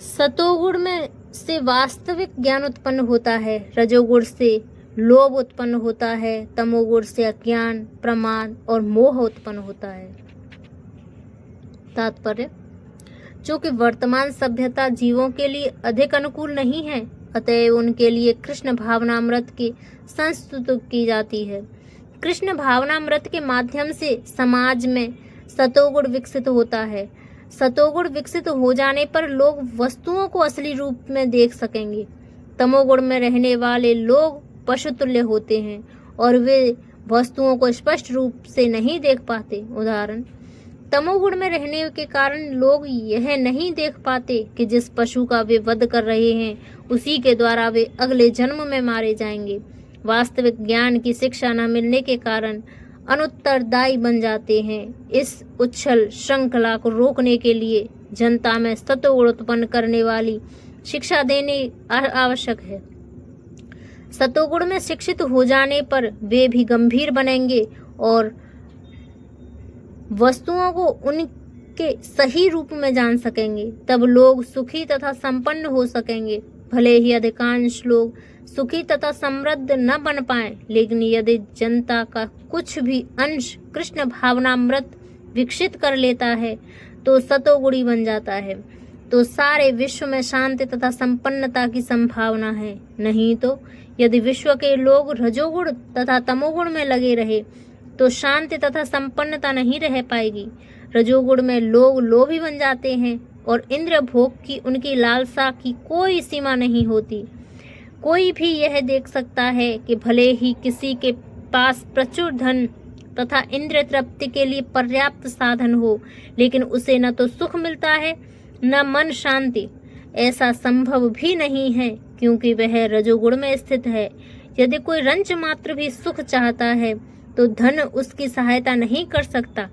सतोगुण में से वास्तविक ज्ञान उत्पन्न होता है, रजोगुण से लोभ उत्पन्न होता है, तमोगुण से अज्ञान, प्रमाद और मोह उत्पन्न होता है। तात्पर्य, जो कि वर्तमान सभ्यता जीवों के लिए अधिक अनुकूल नहीं है, अतएव उनके लिए कृष्ण भावनामृत की संस्तुति की जाती है। कृष्ण भावनामृत के माध्यम से समाज में सतोगुण विकसित होता है। सतोगुण विकसित हो जाने पर लोग वस्तुओं को असली रूप में देख सकेंगे। तमोगुण में रहने वाले लोग पशुतुल्य होते हैं और वे वस्तुओं को स्पष्ट रूप से नहीं देख पाते। उदाहरण, तमोगुण में रहने के कारण लोग यह नहीं देख पाते कि जिस पशु का वे वध कर रहे हैं उसी के द्वारा वे अगले जन्म में मारे जाएंगे। वास्तविक ज्ञान की शिक्षा न मिलने के कारण अनुत्तरदायी बन जाते हैं। इस उच्छल श्रृंखला को रोकने के लिए जनता में सतोगुण उत्पन्न करने वाली शिक्षा देने आवश्यक है। सतोगुण में शिक्षित हो जाने पर वे भी गंभीर बनेंगे और वस्तुओं को उनके सही रूप में जान सकेंगे। तब लोग सुखी तथा संपन्न हो सकेंगे। भले ही अधिकांश लोग सुखी तथा समृद्ध न बन पाए, लेकिन यदि जनता का कुछ भी अंश कृष्ण भावनामृत विकसित कर लेता है तो सतोगुणी बन जाता है, तो सारे विश्व में शांति तथा संपन्नता की संभावना है। नहीं तो यदि विश्व के लोग रजोगुण तथा तमोगुण में लगे रहे तो शांति तथा संपन्नता नहीं रह पाएगी। रजोगुण में लोग लोभी बन जाते हैं और इंद्रिय भोग की उनकी लालसा की कोई सीमा नहीं होती। कोई भी यह देख सकता है कि भले ही किसी के पास प्रचुर धन तथा इंद्रिय तृप्ति के लिए पर्याप्त साधन हो, लेकिन उसे न तो सुख मिलता है न मन शांति। ऐसा संभव भी नहीं है क्योंकि वह रजोगुण में स्थित है। यदि कोई रंच मात्र भी सुख चाहता है तो धन उसकी सहायता नहीं कर सकता।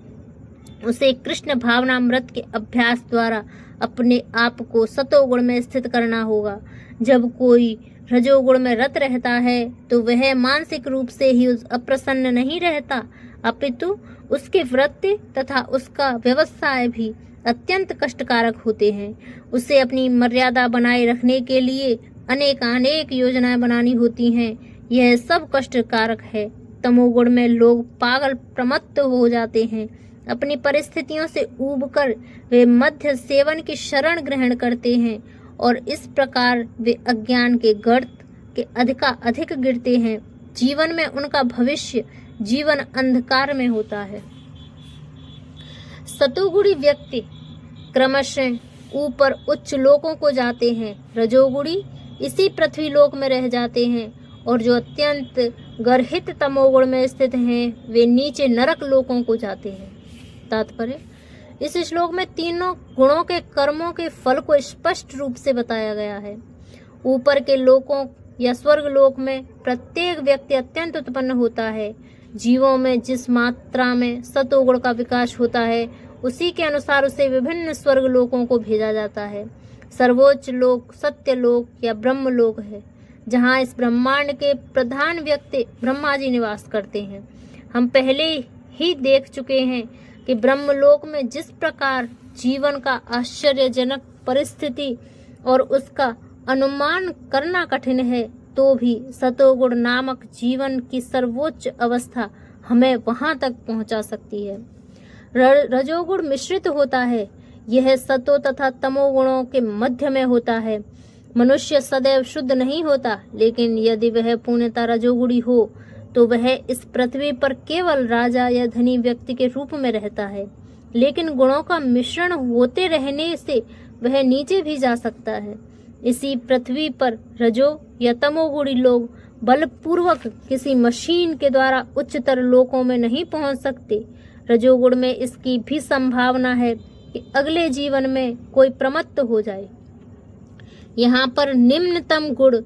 उसे कृष्ण भावनामृत के अभ्यास द्वारा अपने आप को सतोगुण में स्थित करना होगा। जब कोई रजोगुण में रत रहता है तो वह मानसिक रूप से ही अप्रसन्न नहीं रहता, अपितु उसकी वृत्ति तथा उसका व्यवसाय भी अत्यंत कष्टकारक होते हैं। उसे अपनी मर्यादा बनाए रखने के लिए अनेक योजनाएं बनानी होती हैं। यह सब कष्टकारक है। तमोगुण में लोग पागल प्रमत्त हो जाते हैं। अपनी परिस्थितियों से ऊबकर वे मध्य सेवन की शरण ग्रहण करते हैं और इस प्रकार वे अज्ञान के गर्त के अधिक गिरते हैं। जीवन में उनका भविष्य जीवन अंधकार में होता है। सतोगुणी व्यक्ति क्रमशः ऊपर उच्च लोकों को जाते हैं। रजोगुणी इसी पृथ्वी लोक में रह जाते हैं और जो अत्यंत गर्हित तमोगुण में स्थित हैं वे नीचे नरक लोकों को जाते हैं। तात्पर्य, इस श्लोक में तीनों गुणों के कर्मों के फल को स्पष्ट रूप से बताया गया है। ऊपर के लोकों या स्वर्ग लोक में प्रत्येक व्यक्ति अत्यंत उत्पन्न होता है। जीवों में जिस मात्रा में सतोगुण का विकास होता है उसी के अनुसार उसे विभिन्न स्वर्ग लोकों को भेजा जाता है। सर्वोच्च लोक सत्य लोक या ब्रह्म लोक है, जहाँ इस ब्रह्मांड के प्रधान व्यक्ति ब्रह्मा जी निवास करते हैं। हम पहले ही देख चुके हैं कि ब्रह्मलोक में जिस प्रकार जीवन का आश्चर्यजनक परिस्थिति और उसका अनुमान करना कठिन है, तो भी सतोगुण नामक जीवन की सर्वोच्च अवस्था हमें वहां तक पहुंचा सकती है। रजोगुण मिश्रित होता है। यह सतो तथा तमो गुणों के मध्य में होता है। मनुष्य सदैव शुद्ध नहीं होता, लेकिन यदि वह पूर्णतः रजोगुणी हो तो वह इस पृथ्वी पर केवल राजा या धनी व्यक्ति के रूप में रहता है। लेकिन गुणों का मिश्रण होते रहने से वह नीचे भी जा सकता है। इसी पृथ्वी पर रजो या तमोगुणी लोग बलपूर्वक किसी मशीन के द्वारा उच्चतर लोकों में नहीं पहुंच सकते। रजोगुण में इसकी भी संभावना है कि अगले जीवन में कोई प्रमत्त हो जाए। यहाँ पर निम्नतम गुण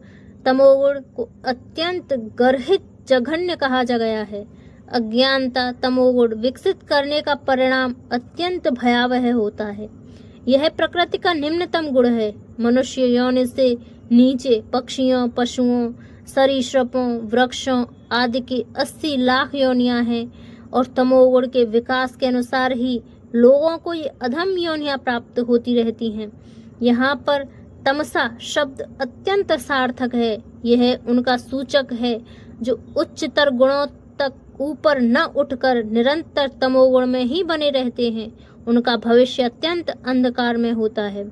तमोगुण को अत्यंत गर्हित जघन्य कहा गया है। अज्ञानता तमोगुण विकसित करने का परिणाम अत्यंत भयावह होता है। यह प्रकृति का निम्नतम गुण है। मनुष्य योनि से नीचे पक्षियों, पशुओं, सरीसृपों, वृक्षों आदि की 80 लाख योनियां हैं और तमोगुण के विकास के अनुसार ही लोगों को ये अधम योनियां प्राप्त होती रहती हैं। यहाँ पर तमसा शब्द अत्यंत सार्थक है। यह उनका सूचक है जो उच्चतर गुणों तक ऊपर न उठकर निरंतर तमोगुण में ही बने रहते हैं। उनका भविष्य अत्यंत अंधकार में होता है।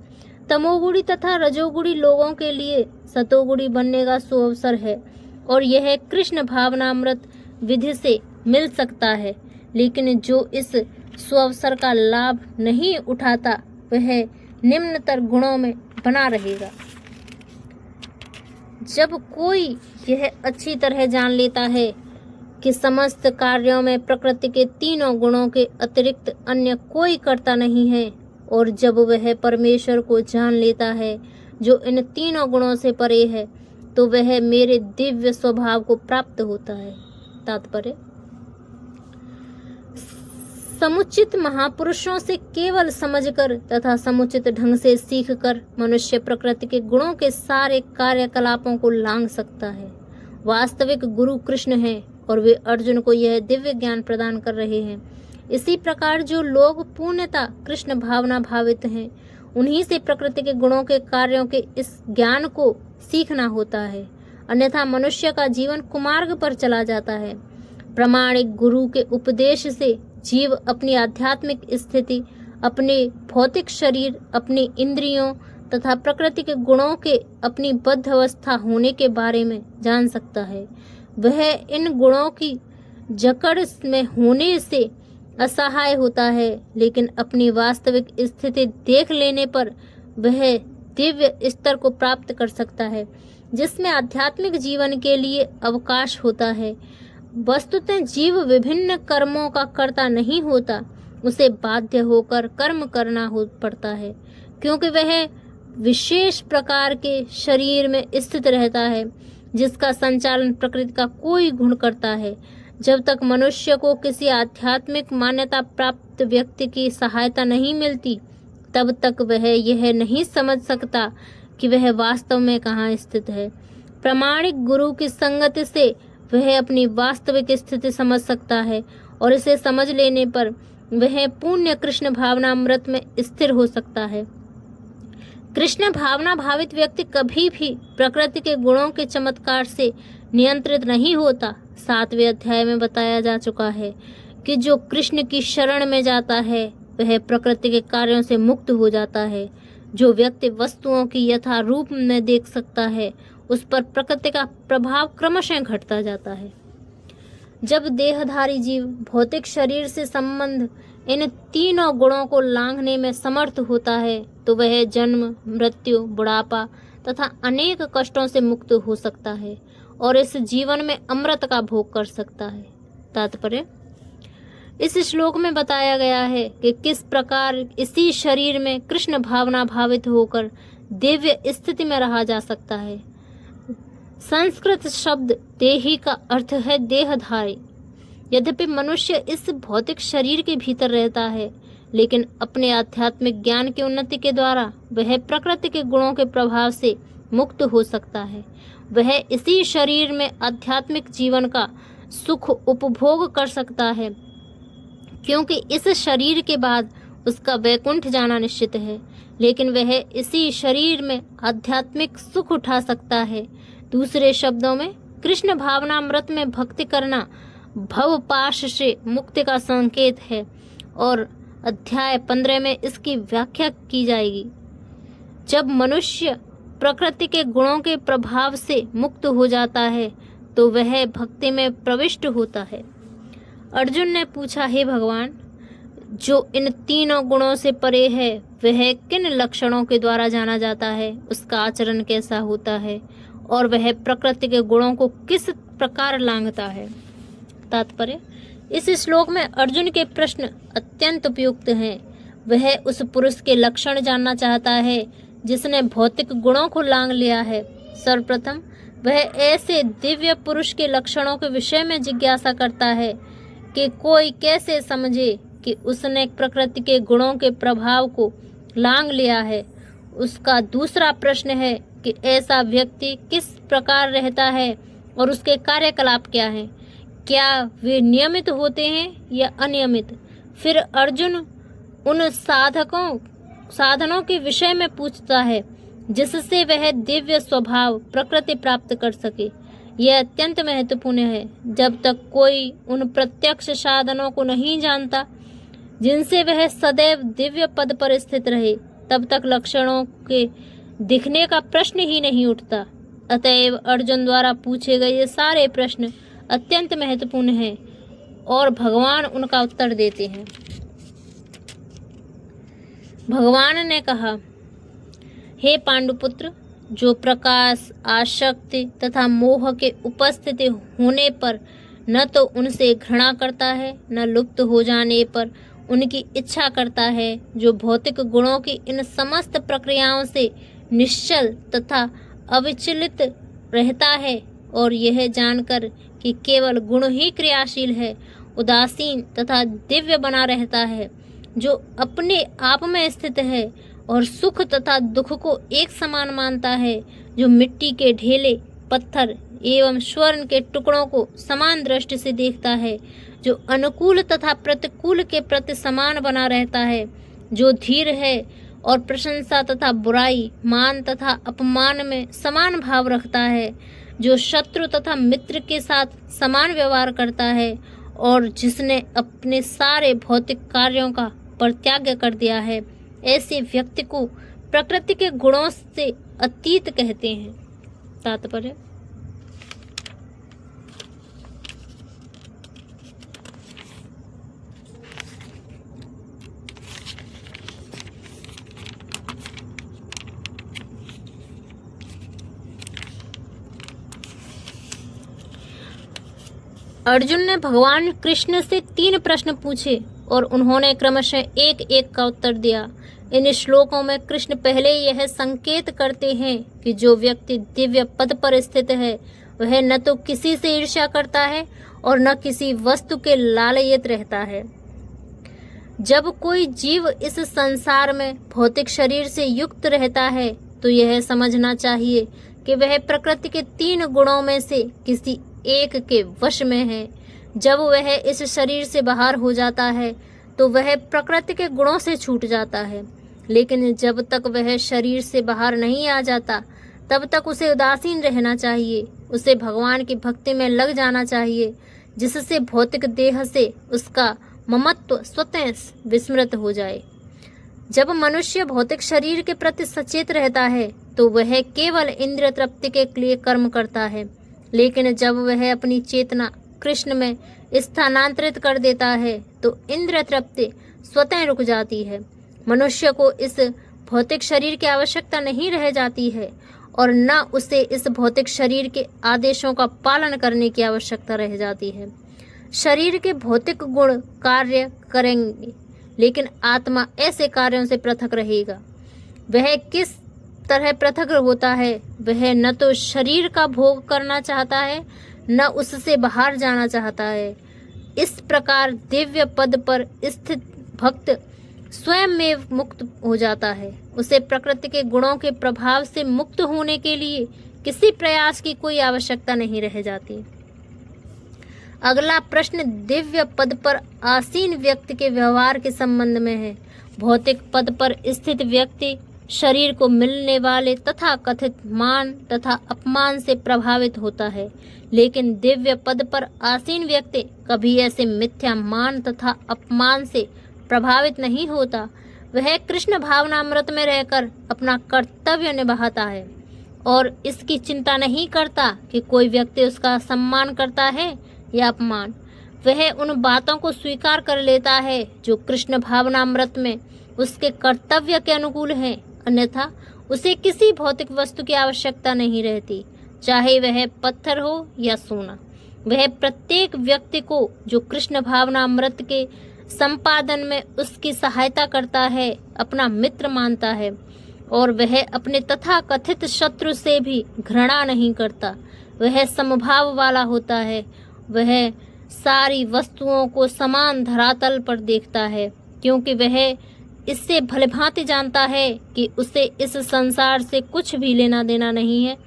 तमोगुणी तथा रजोगुणी लोगों के लिए सतोगुणी बनने का सुअवसर है और यह कृष्ण भावनामृत विधि से मिल सकता है। लेकिन जो इस सुअवसर का लाभ नहीं उठाता वह निम्नतर गुणों में बना रहेगा। जब कोई यह अच्छी तरह जान लेता है कि समस्त कार्यों में प्रकृति के तीनों गुणों के अतिरिक्त अन्य कोई कर्ता नहीं है, और जब वह परमेश्वर को जान लेता है जो इन तीनों गुणों से परे है, तो वह मेरे दिव्य स्वभाव को प्राप्त होता है। तात्पर्य: समुचित महापुरुषों से केवल समझकर तथा समुचित ढंग से सीखकर मनुष्य प्रकृति के गुणों के सारे कार्यकलापों को लांघ सकता है। वास्तविक गुरु कृष्ण हैं और वे अर्जुन को यह दिव्य ज्ञान प्रदान कर रहे हैं। इसी प्रकार जो लोग पूर्णतः कृष्ण भावना भावित हैं, उन्हीं से प्रकृति के गुणों के कार्यों के इस ज्ञान को सीखना होता है, अन्यथा मनुष्य का जीवन कुमार्ग पर चला जाता है। प्रामाणिक गुरु के उपदेश से जीव अपनी आध्यात्मिक स्थिति, अपने भौतिक शरीर, अपनी इंद्रियों तथा प्रकृति के गुणों के अपनी बद्ध अवस्था होने के बारे में जान सकता है। वह इन गुणों की जकड़ में होने से असहाय होता है, लेकिन अपनी वास्तविक स्थिति देख लेने पर वह दिव्य स्तर को प्राप्त कर सकता है, जिसमें आध्यात्मिक जीवन के लिए अवकाश होता है। वस्तुतः जीव विभिन्न कर्मों का कर्ता नहीं होता, उसे बाध्य होकर कर्म करना हो पड़ता है, क्योंकि वह विशेष प्रकार के शरीर में स्थित रहता है जिसका संचालन प्रकृति का कोई गुण करता है। जब तक मनुष्य को किसी आध्यात्मिक मान्यता प्राप्त व्यक्ति की सहायता नहीं मिलती, तब तक वह यह नहीं समझ सकता कि वह वास्तव में कहाँ स्थित है। प्रामाणिक गुरु की संगति से वह अपनी वास्तविक स्थिति समझ सकता है और इसे समझ लेने पर वह पुण्य कृष्ण भावनामृत में स्थिर हो सकता है। कृष्ण भावना भावित व्यक्ति कभी भी प्रकृति के गुणों के चमत्कार से नियंत्रित नहीं होता। 7वें अध्याय में बताया जा चुका है कि जो कृष्ण की शरण में जाता है वह प्रकृति के कार्यों से मुक्त हो जाता है। जो व्यक्ति वस्तुओं की यथा रूप में देख सकता है, उस पर प्रकृति का प्रभाव क्रमशः घटता जाता है। जब देहधारी जीव भौतिक शरीर से संबंध इन तीनों गुणों को लांघने में समर्थ होता है, तो वह जन्म, मृत्यु, बुढ़ापा तथा अनेक कष्टों से मुक्त हो सकता है और इस जीवन में अमृत का भोग कर सकता है। तात्पर्य: इस श्लोक में बताया गया है कि किस प्रकार इसी शरीर में कृष्ण भावना भावित होकर दिव्य स्थिति में रहा जा सकता है। संस्कृत शब्द देही का अर्थ है देहधारी। यद्यपि मनुष्य इस भौतिक शरीर के भीतर रहता है, लेकिन अपने आध्यात्मिक ज्ञान की उन्नति के द्वारा वह प्रकृति के गुणों के प्रभाव से मुक्त हो सकता है। वह इसी शरीर में आध्यात्मिक जीवन का सुख उपभोग कर सकता है, क्योंकि इस शरीर के बाद उसका वैकुंठ जाना निश्चित है, लेकिन वह इसी शरीर में आध्यात्मिक सुख उठा सकता है। दूसरे शब्दों में, कृष्ण भावनामृत में भक्ति करना भवपाश से मुक्ति का संकेत है और अध्याय 15 में इसकी व्याख्या की जाएगी। जब मनुष्य प्रकृति के गुणों के प्रभाव से मुक्त हो जाता है तो वह भक्ति में प्रविष्ट होता है। अर्जुन ने पूछा, हे भगवान, जो इन तीनों गुणों से परे है वह किन लक्षणों के द्वारा जाना जाता है, उसका आचरण कैसा होता है और वह प्रकृति के गुणों को किस प्रकार लांघता है। तात्पर्य, इस श्लोक में अर्जुन के प्रश्न अत्यंत उपयुक्त हैं। वह उस पुरुष के लक्षण जानना चाहता है जिसने भौतिक गुणों को लांघ लिया है। सर्वप्रथम वह ऐसे दिव्य पुरुष के लक्षणों के विषय में जिज्ञासा करता है कि कोई कैसे समझे कि उसने प्रकृति के गुणों के प्रभाव को लांघ लिया है। उसका दूसरा प्रश्न है कि ऐसा व्यक्ति किस प्रकार रहता है और उसके कार्यकलाप क्या हैं, क्या वे नियमित होते हैं या अनियमित। फिर अर्जुन उन साधनों के विषय में पूछता है जिससे वह दिव्य स्वभाव प्रकृति प्राप्त कर सके। यह अत्यंत महत्वपूर्ण है। जब तक कोई उन प्रत्यक्ष साधनों को नहीं जानता जिनसे वह सदैव दिव्य पद पर स्थित रहे, तब तक लक्षणों के दिखने का प्रश्न ही नहीं उठता। अतएव अर्जुन द्वारा पूछे गए ये सारे प्रश्न अत्यंत महत्वपूर्ण हैं और भगवान उनका उत्तर देते हैं। भगवान ने कहा, हे पांडुपुत्र, जो प्रकाश, आसक्ति तथा मोह के उपस्थिति होने पर न तो उनसे घृणा करता है, न लुप्त हो जाने पर उनकी इच्छा करता है, जो भौतिक गुणों की इन समस्त प्रक्रियाओं से निश्चल तथा अविचलित रहता है और यह जानकर कि केवल गुण ही क्रियाशील है, उदासीन तथा दिव्य बना रहता है, जो अपने आप में स्थित है और सुख तथा दुख को एक समान मानता है, जो मिट्टी के ढेले, पत्थर एवं स्वर्ण के टुकड़ों को समान दृष्टि से देखता है, जो अनुकूल तथा प्रतिकूल के प्रति समान बना रहता है, जो धीर है और प्रशंसा तथा बुराई, मान तथा अपमान में समान भाव रखता है, जो शत्रु तथा मित्र के साथ समान व्यवहार करता है और जिसने अपने सारे भौतिक कार्यों का परित्याग कर दिया है, ऐसे व्यक्ति को प्रकृति के गुणों से अतीत कहते हैं। तात्पर्य, अर्जुन ने भगवान कृष्ण से 3 प्रश्न पूछे और उन्होंने क्रमशः एक एक का उत्तर दिया। इन श्लोकों में कृष्ण पहले यह संकेत करते हैं कि जो व्यक्ति दिव्य पद पर स्थित है वह न तो किसी से ईर्ष्या करता है और न किसी वस्तु के लालयित रहता है। जब कोई जीव इस संसार में भौतिक शरीर से युक्त रहता है तो यह समझना चाहिए कि वह प्रकृति के 3 गुणों में से किसी एक के वश में है। जब वह इस शरीर से बाहर हो जाता है तो वह प्रकृति के गुणों से छूट जाता है, लेकिन जब तक वह शरीर से बाहर नहीं आ जाता तब तक उसे उदासीन रहना चाहिए। उसे भगवान की भक्ति में लग जाना चाहिए, जिससे भौतिक देह से उसका ममत्व स्वतः विस्मृत हो जाए। जब मनुष्य भौतिक शरीर के प्रति सचेत रहता है तो वह केवल इंद्रिय तृप्ति के लिए कर्म करता है, लेकिन जब वह अपनी चेतना कृष्ण में स्थानांतरित कर देता है तो इंद्रिय तृप्ति स्वतः रुक जाती है। मनुष्य को इस भौतिक शरीर की आवश्यकता नहीं रह जाती है और न उसे इस भौतिक शरीर के आदेशों का पालन करने की आवश्यकता रह जाती है। शरीर के भौतिक गुण कार्य करेंगे, लेकिन आत्मा ऐसे कार्यों से पृथक रहेगा। वह किस तरह पृथक होता है? वह न तो शरीर का भोग करना चाहता है, न उससे बाहर जाना चाहता है। इस प्रकार दिव्य पद पर स्थित भक्त स्वयं में मुक्त हो जाता है। उसे प्रकृति के गुणों के प्रभाव से मुक्त होने के लिए किसी प्रयास की कोई आवश्यकता नहीं रह जाती। अगला प्रश्न दिव्य पद पर आसीन व्यक्ति के व्यवहार के संबंध में है। भौतिक पद पर स्थित व्यक्ति शरीर को मिलने वाले तथा कथित मान तथा अपमान से प्रभावित होता है, लेकिन दिव्य पद पर आसीन व्यक्ति कभी ऐसे मिथ्या मान तथा अपमान से प्रभावित नहीं होता, वह कृष्ण भावनामृत में रहकर अपना कर्तव्य निभाता है और इसकी चिंता नहीं करता कि कोई व्यक्ति उसका सम्मान करता है या अपमान। वह उन बातों को स्वीकार कर लेता है जो कृष्ण भावनामृत में उसके कर्तव्य के अनुकूल हैं, अन्यथा उसे किसी भौतिक वस्तु की आवश्यकता नहीं रहती, चाहे वह पत्थर हो या सोना। वह प्रत्येक व्यक्ति को जो कृष्ण भावनामृत के संपादन में उसकी सहायता करता है अपना मित्र मानता है और वह अपने तथा कथित शत्रु से भी घृणा नहीं करता। वह समभाव वाला होता है। वह सारी वस्तुओं को समान धरातल पर देखता है, क्योंकि वह इससे भलीभांति जानता है कि उसे इस संसार से कुछ भी लेना देना नहीं है।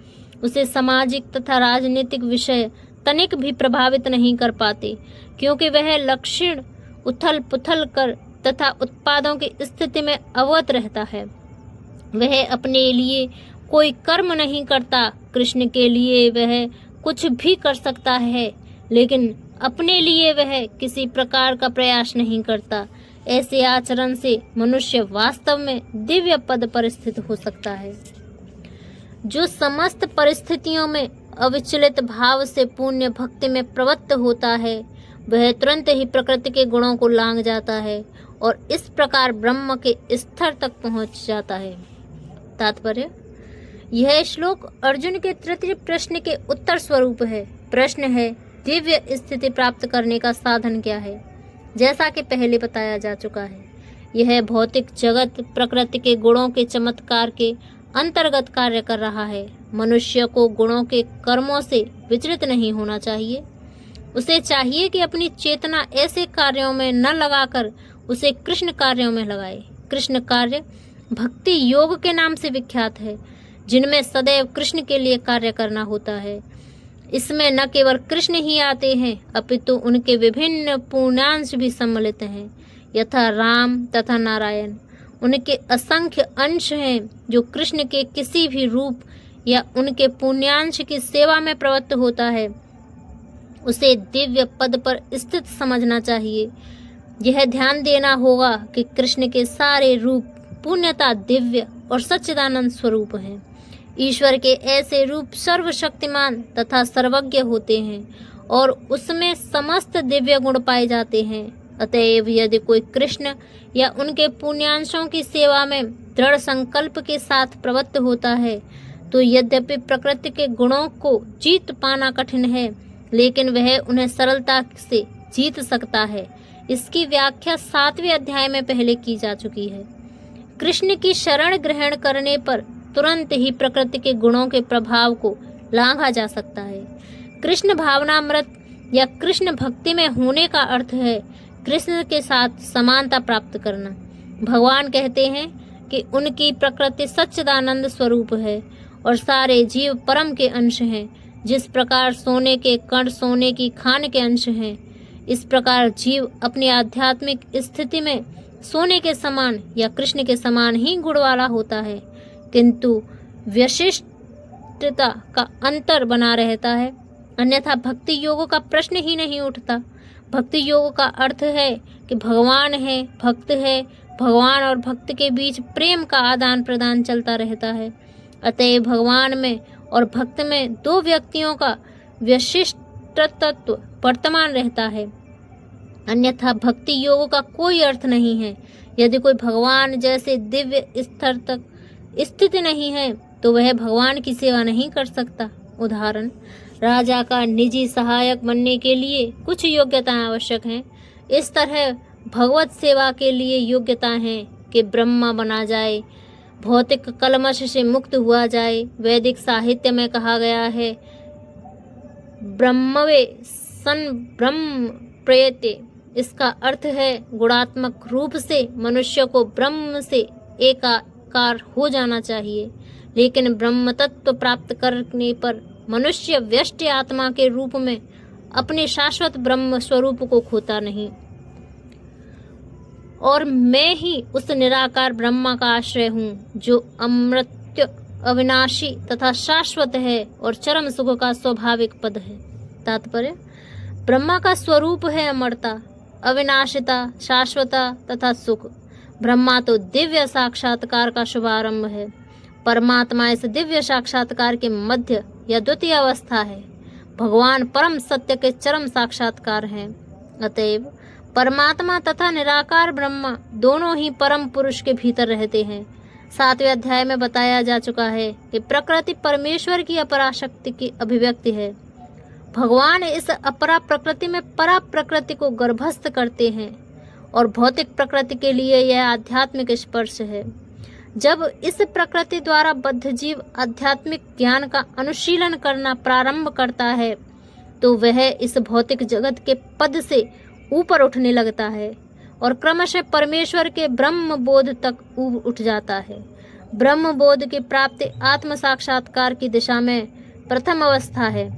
उसे सामाजिक तथा राजनीतिक विषय तनिक भी प्रभावित नहीं कर पाते, क्योंकि वह लक्षण उथल पुथल कर तथा उत्पादों की स्थिति में अवगत रहता है। वह अपने लिए कोई कर्म नहीं करता। कृष्ण के लिए वह कुछ भी कर सकता है, लेकिन अपने लिए वह किसी प्रकार का प्रयास नहीं करता। ऐसे आचरण से मनुष्य वास्तव में दिव्य पद पर स्थित हो सकता है। जो समस्त परिस्थितियों में अविचलित भाव से पुण्य भक्ति में प्रवृत्त होता है, वह तुरंत ही प्रकृति के गुणों को लांघ जाता है और इस प्रकार ब्रह्म के स्तर तक पहुंच जाता है। तात्पर्य: यह श्लोक अर्जुन के तृतीय प्रश्न के उत्तर स्वरूप है। प्रश्न है, दिव्य स्थिति प्राप्त करने का साधन क्या है? जैसा कि पहले बताया जा चुका है, यह भौतिक जगत प्रकृति के गुणों के चमत्कार के अंतर्गत कार्य कर रहा है। मनुष्य को गुणों के कर्मों से विचलित नहीं होना चाहिए। उसे चाहिए कि अपनी चेतना ऐसे कार्यों में न लगाकर उसे कृष्ण कार्यों में लगाए। कृष्ण कार्य भक्ति योग के नाम से विख्यात है, जिनमें सदैव कृष्ण के लिए कार्य करना होता है। इसमें न केवल कृष्ण ही आते हैं, अपितु उनके विभिन्न पूर्णांश भी सम्मिलित हैं, यथा राम तथा नारायण। उनके असंख्य अंश हैं जो कृष्ण के किसी भी रूप या उनके पुण्यांश की सेवा में प्रवृत्त होता है, उसे दिव्य पद पर स्थित समझना चाहिए। यह ध्यान देना होगा कि कृष्ण के सारे रूप पुण्यता दिव्य और सच्चिदानंद स्वरूप हैं। ईश्वर के ऐसे रूप सर्वशक्तिमान तथा सर्वज्ञ होते हैं और उसमें समस्त दिव्य गुण पाए जाते हैं। अतएव यदि कोई कृष्ण या उनके पुण्यांशों की सेवा में दृढ़ संकल्प के साथ प्रवृत्त होता है, तो यद्यपि प्रकृति के गुणों को जीत पाना कठिन है, लेकिन वह उन्हें सरलता से जीत सकता है। इसकी व्याख्या 7वें अध्याय में पहले की जा चुकी है। कृष्ण की शरण ग्रहण करने पर तुरंत ही प्रकृति के गुणों के प्रभाव को लांघा जा सकता है। कृष्ण भावनामृत या कृष्ण भक्ति में होने का अर्थ है कृष्ण के साथ समानता प्राप्त करना। भगवान कहते हैं कि उनकी प्रकृति सच्चिदानंद स्वरूप है और सारे जीव परम के अंश हैं। जिस प्रकार सोने के कण सोने की खान के अंश हैं, इस प्रकार जीव अपनी आध्यात्मिक स्थिति में सोने के समान या कृष्ण के समान ही गुण वाला होता है, किंतु विशिष्टता का अंतर बना रहता है, अन्यथा भक्ति योग का प्रश्न ही नहीं उठता। भक्ति योग का अर्थ है कि भगवान है, भक्त है, भगवान और भक्त के बीच प्रेम का आदान प्रदान चलता रहता है। अतएव भगवान में और भक्त में दो व्यक्तियों का विशिष्ट तत्व वर्तमान रहता है, अन्यथा भक्ति योग का कोई अर्थ नहीं है। यदि कोई भगवान जैसे दिव्य स्तर तक स्थित नहीं है, तो वह भगवान की सेवा नहीं कर सकता। उदाहरण, राजा का निजी सहायक बनने के लिए कुछ योग्यताएं आवश्यक हैं। इस तरह भगवत सेवा के लिए योग्यताएं हैं कि ब्रह्मा बना जाए, भौतिक कलमश से मुक्त हुआ जाए। वैदिक साहित्य में कहा गया है, ब्रह्मवे सन ब्रह्म प्रयते। इसका अर्थ है गुणात्मक रूप से मनुष्य को ब्रह्म से एकाकार हो जाना चाहिए, लेकिन ब्रह्म तत्व प्राप्त करने पर मनुष्य व्यष्टि आत्मा के रूप में अपने शाश्वत ब्रह्म स्वरूप को खोता नहीं, और मैं ही उस निराकार ब्रह्मा का आश्रय हूँ जो अमृत्य अविनाशी तथा शाश्वत है और चरम सुख का स्वाभाविक पद है। तात्पर्य, ब्रह्मा का स्वरूप है अमरता, अविनाशिता, शाश्वता तथा सुख। ब्रह्मा तो दिव्य साक्षात्कार का शुभारंभ है। परमात्मा इस दिव्य साक्षात्कार के मध्य या द्वितीय अवस्था है। भगवान परम सत्य के चरम साक्षात्कार हैं। अतएव परमात्मा तथा निराकार ब्रह्मा दोनों ही परम पुरुष के भीतर रहते हैं। 7वें अध्याय में बताया जा चुका है कि प्रकृति परमेश्वर की अपरा शक्ति की अभिव्यक्ति है। भगवान इस अपरा प्रकृति में परा प्रकृति को गर्भस्थ करते हैं और भौतिक प्रकृति के लिए यह आध्यात्मिक स्पर्श है। जब इस प्रकृति द्वारा बद्ध जीव आध्यात्मिक ज्ञान का अनुशीलन करना प्रारंभ करता है तो वह इस भौतिक जगत के पद से ऊपर उठने लगता है और क्रमशः परमेश्वर के ब्रह्म बोध तक उठ जाता है। ब्रह्म बोध की प्राप्ति आत्म साक्षात्कार की दिशा में प्रथम अवस्था है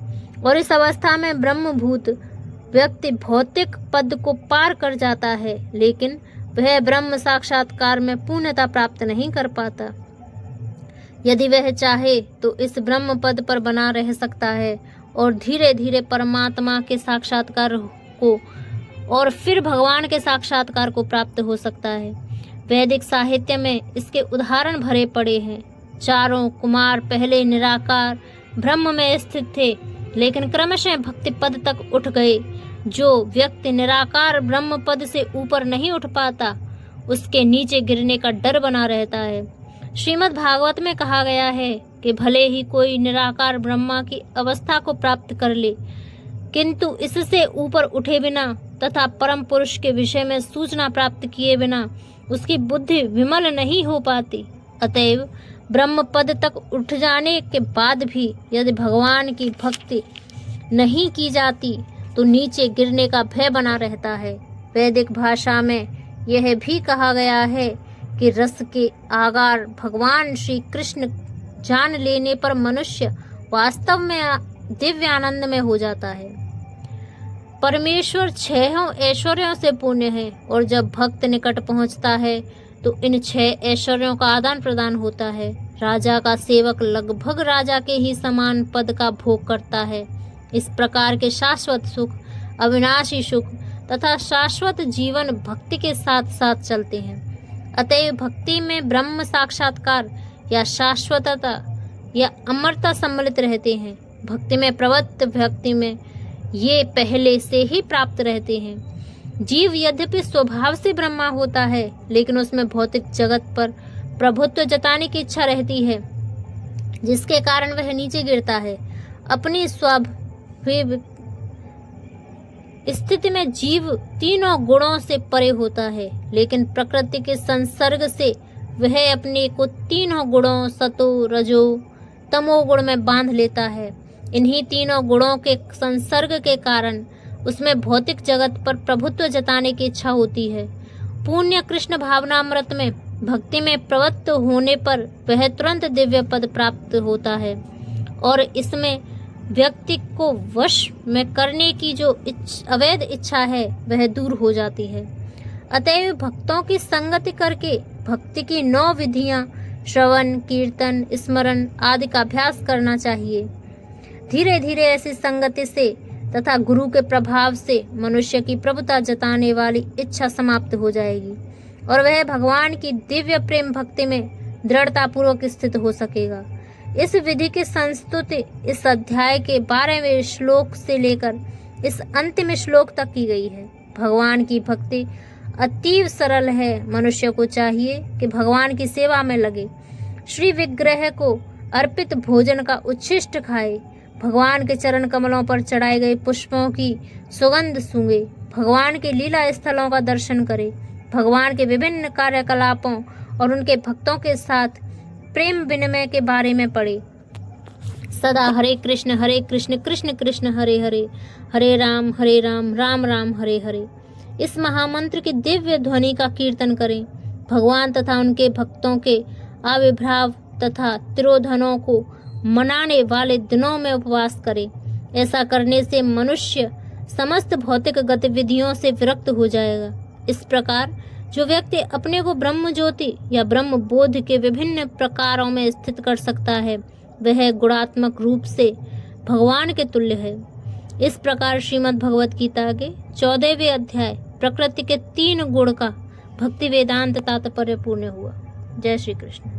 और इस अवस्था में ब्रह्मभूत व्यक्ति भौतिक पद को पार कर जाता है, लेकिन वह ब्रह्म साक्षात्कार में पूर्णता प्राप्त नहीं कर पाता। यदि वह चाहे तो इस ब्रह्म पद पर बना रह सकता है और धीरे धीरे परमात्मा के साक्षात्कार को और फिर भगवान के साक्षात्कार को प्राप्त हो सकता है। वैदिक साहित्य में इसके उदाहरण भरे पड़े हैं। चारों कुमार पहले निराकार ब्रह्म में स्थित थे, लेकिन क्रमशः भक्ति पद तक उठ गए। जो व्यक्ति निराकार ब्रह्म पद से ऊपर नहीं उठ पाता, उसके नीचे गिरने का डर बना रहता है। श्रीमद् भागवत में कहा गया है कि भले ही कोई निराकार ब्रह्मा की अवस्था को प्राप्त कर ले, किंतु इससे ऊपर उठे बिना तथा परम पुरुष के विषय में सूचना प्राप्त किए बिना उसकी बुद्धि विमल नहीं हो पाती। अतएव ब्रह्म पद तक उठ जाने के बाद भी यदि भगवान की भक्ति नहीं की जाती तो नीचे गिरने का भय बना रहता है। वैदिक भाषा में यह भी कहा गया है कि रस के आगार भगवान श्री कृष्ण जान लेने पर मनुष्य वास्तव में दिव्य आनंद में हो जाता है। परमेश्वर 6 ऐश्वर्यों से पूर्ण है और जब भक्त निकट पहुंचता है तो इन 6 ऐश्वर्यों का आदान प्रदान होता है। राजा का सेवक लगभग राजा के ही समान पद का भोग करता है। इस प्रकार के शाश्वत सुख, अविनाशी सुख तथा शाश्वत जीवन भक्ति के साथ साथ चलते हैं। अतएव भक्ति में ब्रह्म साक्षात्कार या शाश्वतता या अमरता सम्मिलित रहते हैं। भक्ति में प्रवृत्त व्यक्ति में ये पहले से ही प्राप्त रहते हैं। जीव यद्यपि स्वभाव से ब्रह्मा होता है, लेकिन उसमें भौतिक जगत पर प्रभुत्व जताने की इच्छा रहती है, जिसके कारण वह नीचे गिरता है। अपनी स्वाभाविक स्थिति में जीव तीनों गुणों से परे होता है, लेकिन प्रकृति के संसर्ग से वह अपने को तीनों गुणों सतो, रजो, तमो गुण में बांध लेता है। इन्हीं तीनों गुणों के संसर्ग के कारण उसमें भौतिक जगत पर प्रभुत्व जताने की इच्छा होती है। पुण्य कृष्ण भावनामृत में भक्ति में प्रवृत्त होने पर वह तुरंत दिव्य पद प्राप्त होता है और इसमें व्यक्ति को वश में करने की जो अवैध इच्छा है वह दूर हो जाती है। अतएव भक्तों की संगति करके भक्ति की 9 विधियां श्रवण, कीर्तन, स्मरण आदि का अभ्यास करना चाहिए। धीरे धीरे ऐसी संगति से तथा गुरु के प्रभाव से मनुष्य की प्रभुता जताने वाली इच्छा समाप्त हो जाएगी और वह भगवान की दिव्य प्रेम भक्ति में दृढ़ता पूर्वक स्थित हो सकेगा। इस विधि की संस्तुति इस अध्याय के 12वें श्लोक से लेकर इस अंतिम श्लोक तक की गई है। भगवान की भक्ति अतीव सरल है। मनुष्य को चाहिए कि भगवान की सेवा में लगे, श्री विग्रह को अर्पित भोजन का उच्छिष्ट खाए, भगवान के चरण कमलों पर चढ़ाए गए पुष्पों की सुगंध सूंघे, भगवान के लीला स्थलों का दर्शन करे, भगवान के विभिन्न कार्यकलापों और उनके भक्तों के साथ प्रेम विनिमय के बारे में पढ़े। सदा हरे कृष्ण कृष्ण कृष्ण हरे हरे, हरे राम राम राम हरे हरे इस महामंत्र की दिव्य ध्वनि का कीर्तन करें। भगवान तथा उनके भक्तों के आविर्भाव तथा तिरोधनों को मनाने वाले दिनों में उपवास करें। ऐसा करने से मनुष्य समस्त भौतिक गतिविधियों से विरक्त हो जाएगा। इस प्रकार जो व्यक्ति अपने को ब्रह्म ज्योति या ब्रह्म बोध के विभिन्न प्रकारों में स्थित कर सकता है, वह गुणात्मक रूप से भगवान के तुल्य है। इस प्रकार श्रीमद् भगवत गीता के 14वें अध्याय प्रकृति के 3 गुण का भक्ति वेदांत तात्पर्य पूर्ण हुआ। जय श्री कृष्ण।